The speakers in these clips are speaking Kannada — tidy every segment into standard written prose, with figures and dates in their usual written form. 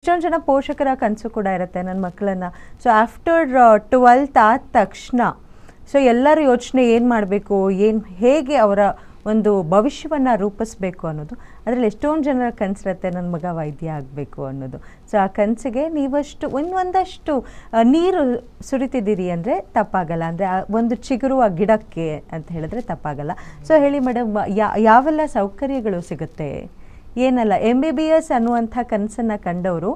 ಎಷ್ಟೊಂದು ಜನ ಪೋಷಕರ ಕನಸು ಕೂಡ ಇರುತ್ತೆ ನನ್ನ ಮಕ್ಕಳನ್ನ. ಸೊ ಆಫ್ಟರ್ 12th ಆದ ತಕ್ಷಣ ಸೊ ಎಲ್ಲರೂ ಯೋಚನೆ ಏನು ಮಾಡಬೇಕು, ಹೇಗೆ ಅವರ ಒಂದು ಭವಿಷ್ಯವನ್ನು ರೂಪಿಸ್ಬೇಕು ಅನ್ನೋದು. ಅದರಲ್ಲಿ ಎಷ್ಟೊಂದು ಜನರ ಕನಸಿರುತ್ತೆ, ನನ್ನ ಮಗ ವೈದ್ಯ ಆಗಬೇಕು ಅನ್ನೋದು. ಸೊ ಆ ಕನಸಿಗೆ ನೀವಷ್ಟು ಒಂದಷ್ಟು ನೀರು ಸುರಿತಿದ್ದೀರಿ ಅಂದರೆ ತಪ್ಪಾಗಲ್ಲ, ಅಂದರೆ ಒಂದು ಚಿಗುರುವ ಗಿಡಕ್ಕೆ ಅಂತ ಹೇಳಿದ್ರೆ ತಪ್ಪಾಗಲ್ಲ. ಸೊ ಹೇಳಿ ಮೇಡಮ್, ಯಾವೆಲ್ಲ ಸೌಕರ್ಯಗಳು ಸಿಗುತ್ತೆ, ಏನಲ್ಲ MBBS ಅನ್ನುವಂಥ ಕನಸನ್ನು ಕಂಡವರು,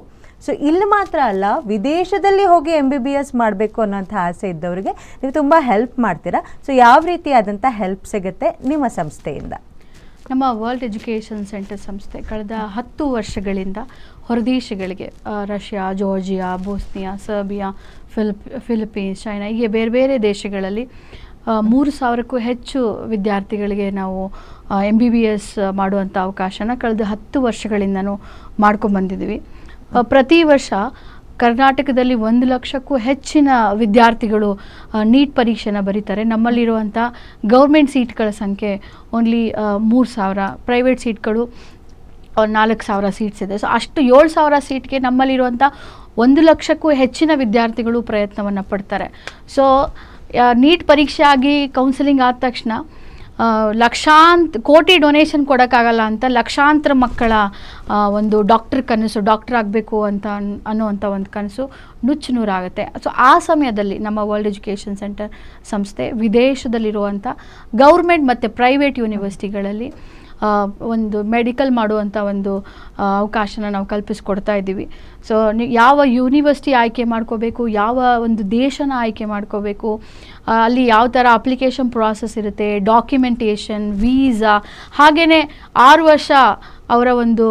ಸೊ ಇಲ್ಲಿ ಮಾತ್ರ ಅಲ್ಲ ವಿದೇಶದಲ್ಲಿ ಹೋಗಿ MBBS ಮಾಡಬೇಕು ಅನ್ನೋಂಥ ಆಸೆ ಇದ್ದವರಿಗೆ ನೀವು ತುಂಬ ಹೆಲ್ಪ್ ಮಾಡ್ತೀರಾ. ಸೊ ಯಾವ ರೀತಿಯಾದಂಥ ಹೆಲ್ಪ್ ಸಿಗುತ್ತೆ ನಿಮ್ಮ ಸಂಸ್ಥೆಯಿಂದ? ನಮ್ಮ ವರ್ಲ್ಡ್ ಎಜುಕೇಷನ್ ಸೆಂಟರ್ ಸಂಸ್ಥೆ ಕಳೆದ 10 ವರ್ಷಗಳಿಂದ ಹೊರದೇಶಗಳಿಗೆ Russia, Georgia, Bosnia, Serbia, Philippines, China ಹೀಗೆ ಬೇರೆ ಬೇರೆ ದೇಶಗಳಲ್ಲಿ 3,000ಕ್ಕೂ ಹೆಚ್ಚು ವಿದ್ಯಾರ್ಥಿಗಳಿಗೆ ನಾವು MBBS ಮಾಡುವಂಥ ಅವಕಾಶನ ಕಳೆದ 10 ವರ್ಷಗಳಿಂದನೂ ಮಾಡ್ಕೊಂಡ್ಬಂದಿದ್ದೀವಿ. ಪ್ರತಿ ವರ್ಷ ಕರ್ನಾಟಕದಲ್ಲಿ 1 ಲಕ್ಷಕ್ಕೂ ಹೆಚ್ಚಿನ ವಿದ್ಯಾರ್ಥಿಗಳು ನೀಟ್ ಪರೀಕ್ಷೆನ ಬರೀತಾರೆ. ನಮ್ಮಲ್ಲಿರುವಂಥ ಗೌರ್ಮೆಂಟ್ ಸೀಟ್ಗಳ ಸಂಖ್ಯೆ ಓನ್ಲಿ 3,000, ಪ್ರೈವೇಟ್ ಸೀಟ್ಗಳು 4,000 ಸೀಟ್ಸ್ ಇದೆ. ಸೊ ಅಷ್ಟು 7,000 ಸೀಟ್ಗೆ ನಮ್ಮಲ್ಲಿರುವಂಥ 1 ಲಕ್ಷಕ್ಕೂ ಹೆಚ್ಚಿನ ವಿದ್ಯಾರ್ಥಿಗಳು ಪ್ರಯತ್ನವನ್ನು ಪಡ್ತಾರೆ. ಸೊ ನೀಟ್ ಪರೀಕ್ಷೆ ಆಗಿ ಕೌನ್ಸಿಲಿಂಗ್ ಆದ ತಕ್ಷಣ ಕೋಟಿ ಡೊನೇಷನ್ ಕೊಡೋಕ್ಕಾಗಲ್ಲ ಅಂತ ಲಕ್ಷಾಂತರ ಮಕ್ಕಳ ಒಂದು ಕನಸು, ಡಾಕ್ಟರ್ ಆಗಬೇಕು ಅಂತ ಅನ್ನುವಂಥ ಒಂದು ಕನಸು ನುಚ್ಚುನೂರಾಗುತ್ತೆ. ಸೊ ಆ ಸಮಯದಲ್ಲಿ ನಮ್ಮ ವರ್ಲ್ಡ್ ಎಜುಕೇಷನ್ ಸೆಂಟರ್ ಸಂಸ್ಥೆ ವಿದೇಶದಲ್ಲಿರುವಂಥ ಗೌರ್ಮೆಂಟ್ ಮತ್ತು ಪ್ರೈವೇಟ್ ಯೂನಿವರ್ಸಿಟಿಗಳಲ್ಲಿ ಒಂದು ಮೆಡಿಕಲ್ ಮಾಡುವಂಥ ಒಂದು ಅವಕಾಶನ ನಾವು ಕಲ್ಪಿಸ್ಕೊಡ್ತಾ ಇದ್ದೀವಿ. ಸೊ ಯಾವ ಯೂನಿವರ್ಸಿಟಿ ಆಯ್ಕೆ ಮಾಡ್ಕೋಬೇಕು, ಯಾವ ಒಂದು ದೇಶನ ಆಯ್ಕೆ ಮಾಡ್ಕೋಬೇಕು, ಅಲ್ಲಿ ಯಾವ ಥರ ಅಪ್ಲಿಕೇಶನ್ ಪ್ರಾಸೆಸ್ ಇರುತ್ತೆ, ಡಾಕ್ಯುಮೆಂಟೇಷನ್, ವೀಸಾ, ಹಾಗೆಯೇ 6 ವರ್ಷ ಅವರ ಒಂದು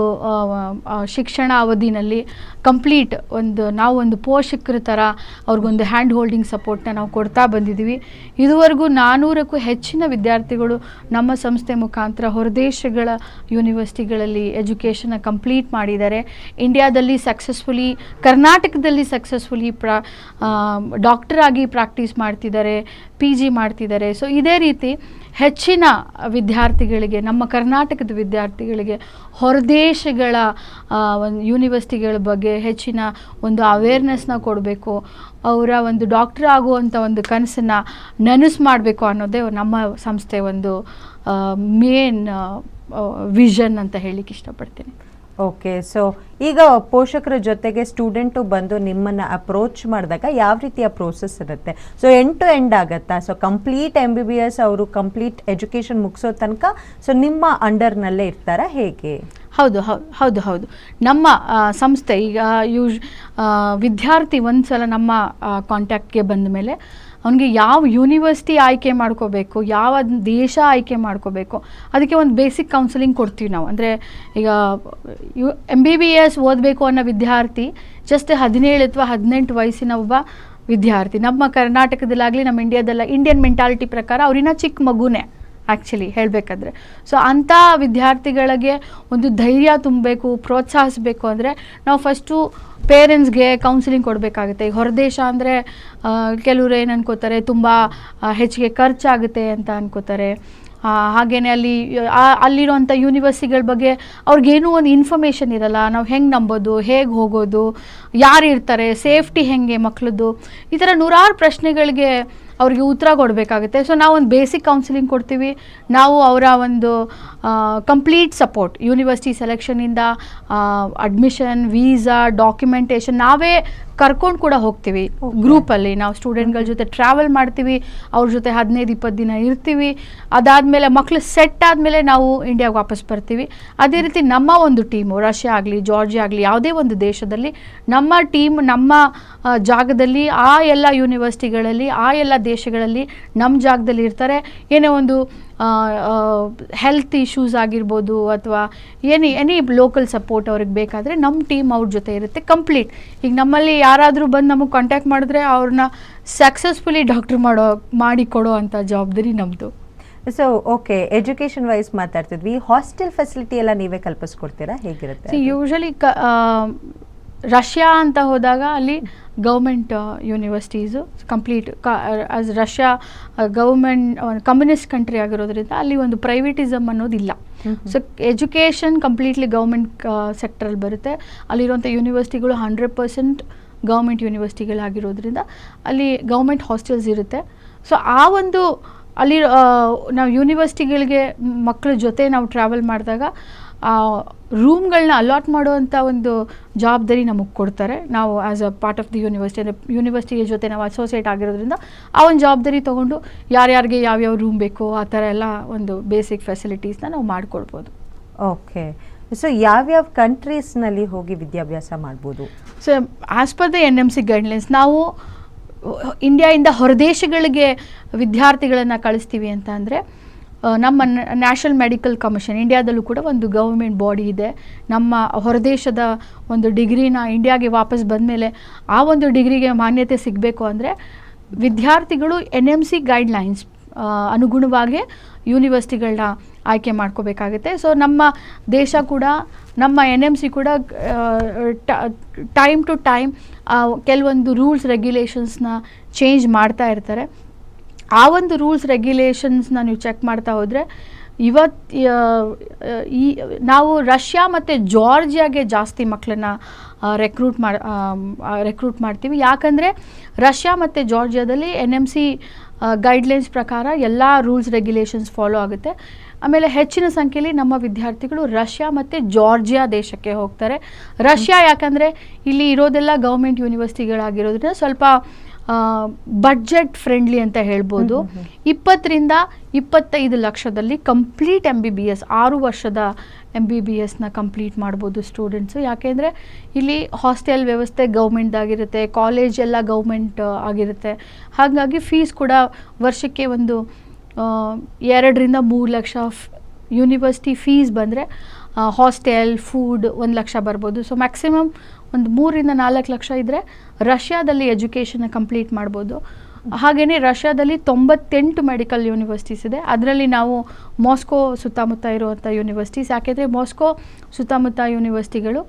ಶಿಕ್ಷಣ ಅವಧಿನಲ್ಲಿ ಕಂಪ್ಲೀಟ್ ನಾವು ಒಂದು ಪೋಷಕರ ಥರ ಅವ್ರಿಗೊಂದು ಹ್ಯಾಂಡ್ ಹೋಲ್ಡಿಂಗ್ ಸಪೋರ್ಟ್ನ ನಾವು ಕೊಡ್ತಾ ಬಂದಿದ್ದೀವಿ. ಇದುವರೆಗೂ 400ಕ್ಕೂ ಹೆಚ್ಚಿನ ವಿದ್ಯಾರ್ಥಿಗಳು ನಮ್ಮ ಸಂಸ್ಥೆ ಮುಖಾಂತರ ಹೊರದೇಶಗಳ ಯೂನಿವರ್ಸಿಟಿಗಳಲ್ಲಿ ಎಜುಕೇಷನ್ನ ಕಂಪ್ಲೀಟ್ ಮಾಡಿದ್ದಾರೆ. ಇಂಡಿಯಾದಲ್ಲಿ ಸಕ್ಸಸ್ಫುಲಿ, ಕರ್ನಾಟಕದಲ್ಲಿ ಸಕ್ಸಸ್ಫುಲಿ ಡಾಕ್ಟರ್ ಆಗಿ ಪ್ರಾಕ್ಟೀಸ್ ಮಾಡ್ತಿದ್ದಾರೆ, PG ಮಾಡ್ತಿದ್ದಾರೆ. ಸೊ ಇದೇ ರೀತಿ ಹೆಚ್ಚಿನ ವಿದ್ಯಾರ್ಥಿಗಳಿಗೆ, ನಮ್ಮ ಕರ್ನಾಟಕದ ವಿದ್ಯಾರ್ಥಿಗಳಿಗೆ ಹೊರದೇಶಗಳ ಒಂದು ಯೂನಿವರ್ಸಿಟಿಗಳ ಬಗ್ಗೆ ಹೆಚ್ಚಿನ ಒಂದು ಅವೇರ್ನೆಸ್ನ ಕೊಡಬೇಕು, ಅವರ ಒಂದು ಡಾಕ್ಟರ್ ಆಗುವಂಥ ಒಂದು ಕನಸನ್ನು ನನಸು ಮಾಡಬೇಕು ಅನ್ನೋದೇ ನಮ್ಮ ಸಂಸ್ಥೆ ಒಂದು ಮೇನ್ ವಿಷನ್ ಅಂತ ಹೇಳಲಿಕ್ಕೆ ಇಷ್ಟಪಡ್ತೀನಿ. ಓಕೆ, ಸೊ ಈಗ ಪೋಷಕರ ಜೊತೆಗೆ ಸ್ಟೂಡೆಂಟು ಬಂದು ನಿಮ್ಮನ್ನು ಅಪ್ರೋಚ್ ಮಾಡಿದಾಗ ಯಾವ ರೀತಿಯ ಪ್ರೋಸೆಸ್ ಇರುತ್ತೆ? ಸೊ ಎಂಡ್ ಟು ಎಂಡ್ ಆಗುತ್ತಾ? ಸೊ ಕಂಪ್ಲೀಟ್ MBBS ಅವರು ಕಂಪ್ಲೀಟ್ ಎಜುಕೇಷನ್ ಮುಗಿಸೋ ತನಕ ಸೊ ನಿಮ್ಮ ಅಂಡರ್ನಲ್ಲೇ ಇರ್ತಾರಾ, ಹೇಗೆ? ಹೌದು. ನಮ್ಮ ಸಂಸ್ಥೆ ಈಗ ವಿದ್ಯಾರ್ಥಿ ಒಂದು ಸಲ ನಮ್ಮ ಕಾಂಟ್ಯಾಕ್ಟ್ಗೆ ಬಂದ ಮೇಲೆ ಅವನಿಗೆ ಯಾವ ಯೂನಿವರ್ಸಿಟಿ ಆಯ್ಕೆ ಮಾಡ್ಕೋಬೇಕು, ಯಾವ ದೇಶ ಆಯ್ಕೆ ಮಾಡ್ಕೋಬೇಕು, ಅದಕ್ಕೆ ಒಂದು ಬೇಸಿಕ್ ಕೌನ್ಸಿಲಿಂಗ್ ಕೊಡ್ತೀವಿ ನಾವು. ಅಂದರೆ ಈಗ MBBS ಓದಬೇಕು ಅನ್ನೋ ವಿದ್ಯಾರ್ಥಿ ಜಸ್ಟ್ 17 ಅಥವಾ 18 ವಯಸ್ಸಿನ ಒಬ್ಬ ವಿದ್ಯಾರ್ಥಿ. ನಮ್ಮ ಕರ್ನಾಟಕದಲ್ಲಾಗಲಿ ನಮ್ಮ ಇಂಡಿಯನ್ ಮೆಂಟಾಲಿಟಿ ಪ್ರಕಾರ ಅವ್ರಿನ ಚಿಕ್ಕ ಮಗುನೇ ಆ್ಯಕ್ಚುಲಿ ಹೇಳಬೇಕಾದ್ರೆ. ಸೊ ಅಂಥ ವಿದ್ಯಾರ್ಥಿಗಳಿಗೆ ಒಂದು ಧೈರ್ಯ ತುಂಬಬೇಕು, ಪ್ರೋತ್ಸಾಹಿಸಬೇಕು ಅಂದರೆ ನಾವು ಫಸ್ಟು ಪೇರೆಂಟ್ಸ್ಗೆ ಕೌನ್ಸಿಲಿಂಗ್ ಕೊಡಬೇಕಾಗುತ್ತೆ. ಈಗ ಹೊರದೇಶ ಅಂದರೆ ಕೆಲವರು ಏನು ಅನ್ಕೋತಾರೆ, ತುಂಬ ಹೆಚ್ಚಿಗೆ ಖರ್ಚಾಗುತ್ತೆ ಅಂತ ಅನ್ಕೋತಾರೆ. ಹಾಗೆಯೇ ಅಲ್ಲಿರೋಂಥ ಯೂನಿವರ್ಸಿಟಿಗಳ ಬಗ್ಗೆ ಅವ್ರಿಗೇನೂ ಒಂದು ಇನ್ಫಾರ್ಮೇಷನ್ ಇರಲ್ಲ. ನಾವು ಹೆಂಗೆ ನಂಬೋದು, ಹೇಗೆ ಹೋಗೋದು, ಯಾರು ಇರ್ತಾರೆ, ಸೇಫ್ಟಿ ಹೆಂಗೆ ಮಕ್ಕಳದ್ದು, ಈ ಥರ ನೂರಾರು ಪ್ರಶ್ನೆಗಳಿಗೆ ಅವ್ರಿಗೆ ಉತ್ತರ ಕೊಡಬೇಕಾಗುತ್ತೆ. ಸೊ ನಾವು ಒಂದು ಬೇಸಿಕ್ ಕೌನ್ಸಿಲಿಂಗ್ ಕೊಡ್ತೀವಿ. ನಾವು ಅವರ ಒಂದು ಕಂಪ್ಲೀಟ್ ಸಪೋರ್ಟ್, ಯೂನಿವರ್ಸಿಟಿ ಸೆಲೆಕ್ಷನಿಂದ ಅಡ್ಮಿಷನ್, ವೀಸಾ, ಡಾಕ್ಯುಮೆಂಟೇಷನ್ ನಾವೇ ಕರ್ಕೊಂಡು ಕೂಡ ಹೋಗ್ತೀವಿ. ಗ್ರೂಪಲ್ಲಿ ನಾವು ಸ್ಟೂಡೆಂಟ್ಗಳ ಜೊತೆ ಟ್ರಾವೆಲ್ ಮಾಡ್ತೀವಿ, ಅವ್ರ ಜೊತೆ 15-20 ದಿನ ಇರ್ತೀವಿ. ಅದಾದಮೇಲೆ ಮಕ್ಕಳು ಸೆಟ್ ಆದಮೇಲೆ ನಾವು ಇಂಡಿಯಾಗೆ ವಾಪಸ್ ಬರ್ತೀವಿ. ಅದೇ ರೀತಿ ನಮ್ಮ ಒಂದು ಟೀಮು ರಷ್ಯಾ ಆಗಲಿ, ಜಾರ್ಜಿಯಾ ಆಗಲಿ, ಯಾವುದೇ ಒಂದು ದೇಶದಲ್ಲಿ ನಮ್ಮ ಟೀಮ್ ನಮ್ಮ ಜಾಗದಲ್ಲಿ ಆ ಎಲ್ಲ ಯೂನಿವರ್ಸಿಟಿಗಳಲ್ಲಿ, ಆ ಎಲ್ಲ ದೇಶಗಳಲ್ಲಿ ನಮ್ಮ ಜಾಗದಲ್ಲಿ ಇರ್ತಾರೆ. ಏನೇ ಒಂದು ಹೆಲ್ತ್ ಇಶ್ಯೂಸ್ ಆಗಿರ್ಬೋದು ಅಥವಾ ಎನಿ ಲೋಕಲ್ ಸಪೋರ್ಟ್ ಅವ್ರಿಗೆ ಬೇಕಾದರೆ ನಮ್ಮ ಟೀಮ್ ಅವ್ರ ಜೊತೆ ಇರುತ್ತೆ ಕಂಪ್ಲೀಟ್. ಈಗ ನಮ್ಮಲ್ಲಿ ಯಾರಾದರೂ ಬಂದು ನಮಗೆ ಕಾಂಟ್ಯಾಕ್ಟ್ ಮಾಡಿದ್ರೆ ಅವ್ರನ್ನ ಸಕ್ಸಸ್ಫುಲಿ ಡಾಕ್ಟರ್ ಮಾಡಿ ಕೊಡೋ ಅಂಥ ಜವಾಬ್ದಾರಿ ನಮ್ಮದು. ಸೊ ಓಕೆ, ಎಜುಕೇಷನ್ ವೈಸ್ ಮಾತಾಡ್ತಿದ್ವಿ, ಹಾಸ್ಟೆಲ್ ಫೆಸಿಲಿಟಿ ಎಲ್ಲ ನೀವೇ ಕಲ್ಪಿಸ್ಕೊಡ್ತೀರಾ, ಹೇಗಿರುತ್ತೆ? ಯೂಶಲಿ ರಷ್ಯಾ ಅಂತ ಹೋದಾಗ ಅಲ್ಲಿ government universities complete Russia government communist country ಆಗಿರೋದ್ರಿಂದ ಅಲ್ಲಿ ಒಂದು ಪ್ರೈವೇಟಿಸಮ್ ಅನ್ನೋದಿಲ್ಲ. ಸೊ ಎಜುಕೇಷನ್ ಕಂಪ್ಲೀಟ್ಲಿ ಗೌರ್ಮೆಂಟ್ ಸೆಕ್ಟರಲ್ಲಿ ಬರುತ್ತೆ. ಅಲ್ಲಿರುವಂಥ ಯೂನಿವರ್ಸಿಟಿಗಳು 100% ಗೌರ್ಮೆಂಟ್ ಯೂನಿವರ್ಸಿಟಿಗಳಾಗಿರೋದ್ರಿಂದ ಅಲ್ಲಿ ಗೌರ್ಮೆಂಟ್ ಹಾಸ್ಟೆಲ್ಸ್ ಇರುತ್ತೆ. ಸೊ ಆ ಒಂದು ಅಲ್ಲಿ ನಾವು ಯೂನಿವರ್ಸಿಟಿಗಳಿಗೆ ಮಕ್ಕಳ ಜೊತೆ ನಾವು ಟ್ರಾವೆಲ್ ಮಾಡಿದಾಗ ರೂಮ್ಗಳನ್ನ ಅಲಾಟ್ ಮಾಡುವಂಥ ಒಂದು ಜವಾಬ್ದಾರಿ ನಮಗೆ ಕೊಡ್ತಾರೆ. ನಾವು as a part of the university, ಅಂದರೆ ಯೂನಿವರ್ಸಿಟಿಯ ಜೊತೆ ನಾವು ಅಸೋಸಿಯೇಟ್ ಆಗಿರೋದ್ರಿಂದ ಆ ಒಂದು ಜವಾಬ್ದಾರಿ ತೊಗೊಂಡು ಯಾರ್ಯಾರಿಗೆ ಯಾವ್ಯಾವ ರೂಮ್ ಬೇಕೋ ಆ ಥರ ಎಲ್ಲ ಒಂದು ಬೇಸಿಕ್ ಫೆಸಿಲಿಟೀಸ್ನ ನಾವು ಮಾಡಿಕೊಡ್ಬೋದು. ಓಕೆ, ಸೊ ಯಾವ್ಯಾವ ಕಂಟ್ರೀಸ್ನಲ್ಲಿ ಹೋಗಿ ವಿದ್ಯಾಭ್ಯಾಸ ಮಾಡ್ಬೋದು? So as per the NMC guidelines ನಾವು ಇಂಡಿಯಾಯಿಂದ ಹೊರದೇಶಗಳಿಗೆ ವಿದ್ಯಾರ್ಥಿಗಳನ್ನು ಕಳಿಸ್ತೀವಿ ಅಂತ ಅಂದರೆ ನಮ್ಮ ನ್ಯಾಷನಲ್ ಮೆಡಿಕಲ್ ಕಮಿಷನ್, ಇಂಡಿಯಾದಲ್ಲೂ ಕೂಡ ಒಂದು ಗೌರ್ಮೆಂಟ್ ಬಾಡಿ ಇದೆ. ನಮ್ಮ ಹೊರದೇಶದ ಒಂದು ಡಿಗ್ರಿನ ಇಂಡಿಯಾಗೆ ವಾಪಸ್ ಬಂದಮೇಲೆ ಆ ಒಂದು ಡಿಗ್ರಿಗೆ ಮಾನ್ಯತೆ ಸಿಗಬೇಕು ಅಂದರೆ ವಿದ್ಯಾರ್ಥಿಗಳು NMC ಗೈಡ್ಲೈನ್ಸ್ ಅನುಗುಣವಾಗಿ ಯೂನಿವರ್ಸಿಟಿಗಳನ್ನ ಆಯ್ಕೆ ಮಾಡ್ಕೋಬೇಕಾಗುತ್ತೆ. ಸೊ ನಮ್ಮ ದೇಶ ಕೂಡ, ನಮ್ಮ NMC ಕೂಡ ಟೈಮ್ ಟು ಟೈಮ್ ಕೆಲವೊಂದು ರೂಲ್ಸ್ ರೆಗ್ಯುಲೇಷನ್ಸ್ನ ಚೇಂಜ್ ಮಾಡ್ತಾ ಇರ್ತಾರೆ. ಆ ಒಂದು ರೂಲ್ಸ್ ರೆಗ್ಯುಲೇಷನ್ಸ್ನ ನೀವು ಚೆಕ್ ಮಾಡ್ತಾ ಹೋದರೆ ನಾವು ರಷ್ಯಾ ಮತ್ತು ಜಾರ್ಜಿಯಾಗೆ ಜಾಸ್ತಿ ಮಕ್ಕಳನ್ನ ರೆಕ್ರೂಟ್ ಮಾಡ್ತೀವಿ. ಯಾಕಂದರೆ ರಷ್ಯಾ ಮತ್ತು ಜಾರ್ಜಿಯಾದಲ್ಲಿ NMC ಗೈಡ್ಲೈನ್ಸ್ ಪ್ರಕಾರ ಎಲ್ಲ ರೂಲ್ಸ್ ರೆಗ್ಯುಲೇಷನ್ಸ್ ಫಾಲೋ ಆಗುತ್ತೆ. ಆಮೇಲೆ ಹೆಚ್ಚಿನ ಸಂಖ್ಯೆಯಲ್ಲಿ ನಮ್ಮ ವಿದ್ಯಾರ್ಥಿಗಳು ರಷ್ಯಾ ಮತ್ತು ಜಾರ್ಜಿಯಾ ದೇಶಕ್ಕೆ ಹೋಗ್ತಾರೆ. ರಷ್ಯಾ ಯಾಕಂದರೆ ಇಲ್ಲಿ ಇರೋದೆಲ್ಲ ಗೌರ್ಮೆಂಟ್ ಯೂನಿವರ್ಸಿಟಿಗಳಾಗಿರೋದ್ರಿಂದ ಸ್ವಲ್ಪ ಬಡ್ಜೆಟ್ ಫ್ರೆಂಡ್ಲಿ ಅಂತ ಹೇಳ್ಬೋದು. 20 ರಿಂದ 25 ಲಕ್ಷದಲ್ಲಿ ಕಂಪ್ಲೀಟ್ MBBS 6 ವರ್ಷದ MBBSನ ಕಂಪ್ಲೀಟ್ ಮಾಡ್ಬೋದು ಸ್ಟೂಡೆಂಟ್ಸು. ಯಾಕೆಂದರೆ ಇಲ್ಲಿ ಹಾಸ್ಟೆಲ್ ವ್ಯವಸ್ಥೆ ಗೌರ್ಮೆಂಟ್ದಾಗಿರುತ್ತೆ, ಕಾಲೇಜ್ ಎಲ್ಲ ಗೌರ್ಮೆಂಟ್ ಆಗಿರುತ್ತೆ. ಹಾಗಾಗಿ ಫೀಸ್ ಕೂಡ ವರ್ಷಕ್ಕೆ ಒಂದು 2 ರಿಂದ 3 ಲಕ್ಷ ಯೂನಿವರ್ಸಿಟಿ ಫೀಸ್ ಬಂದರೆ ಹಾಸ್ಟೆಲ್ ಫುಡ್ 1 ಲಕ್ಷ ಬರ್ಬೋದು. ಸೊ ಮ್ಯಾಕ್ಸಿಮಮ್ ಒಂದು 3 ರಿಂದ 4 ಲಕ್ಷ ಇದ್ದರೆ ರಷ್ಯಾದಲ್ಲಿ ಎಜುಕೇಷನ್ನ ಕಂಪ್ಲೀಟ್ ಮಾಡ್ಬೋದು. ಹಾಗೆಯೇ ರಷ್ಯಾದಲ್ಲಿ 98 ಮೆಡಿಕಲ್ ಯೂನಿವರ್ಸಿಟೀಸ್ ಇದೆ. ಅದರಲ್ಲಿ ನಾವು ಮಾಸ್ಕೋ ಸುತ್ತಮುತ್ತ ಇರುವಂಥ ಯೂನಿವರ್ಸಿಟೀಸ್, ಯಾಕೆಂದರೆ ಮಾಸ್ಕೋ ಸುತ್ತಮುತ್ತ ಯೂನಿವರ್ಸಿಟಿಗಳು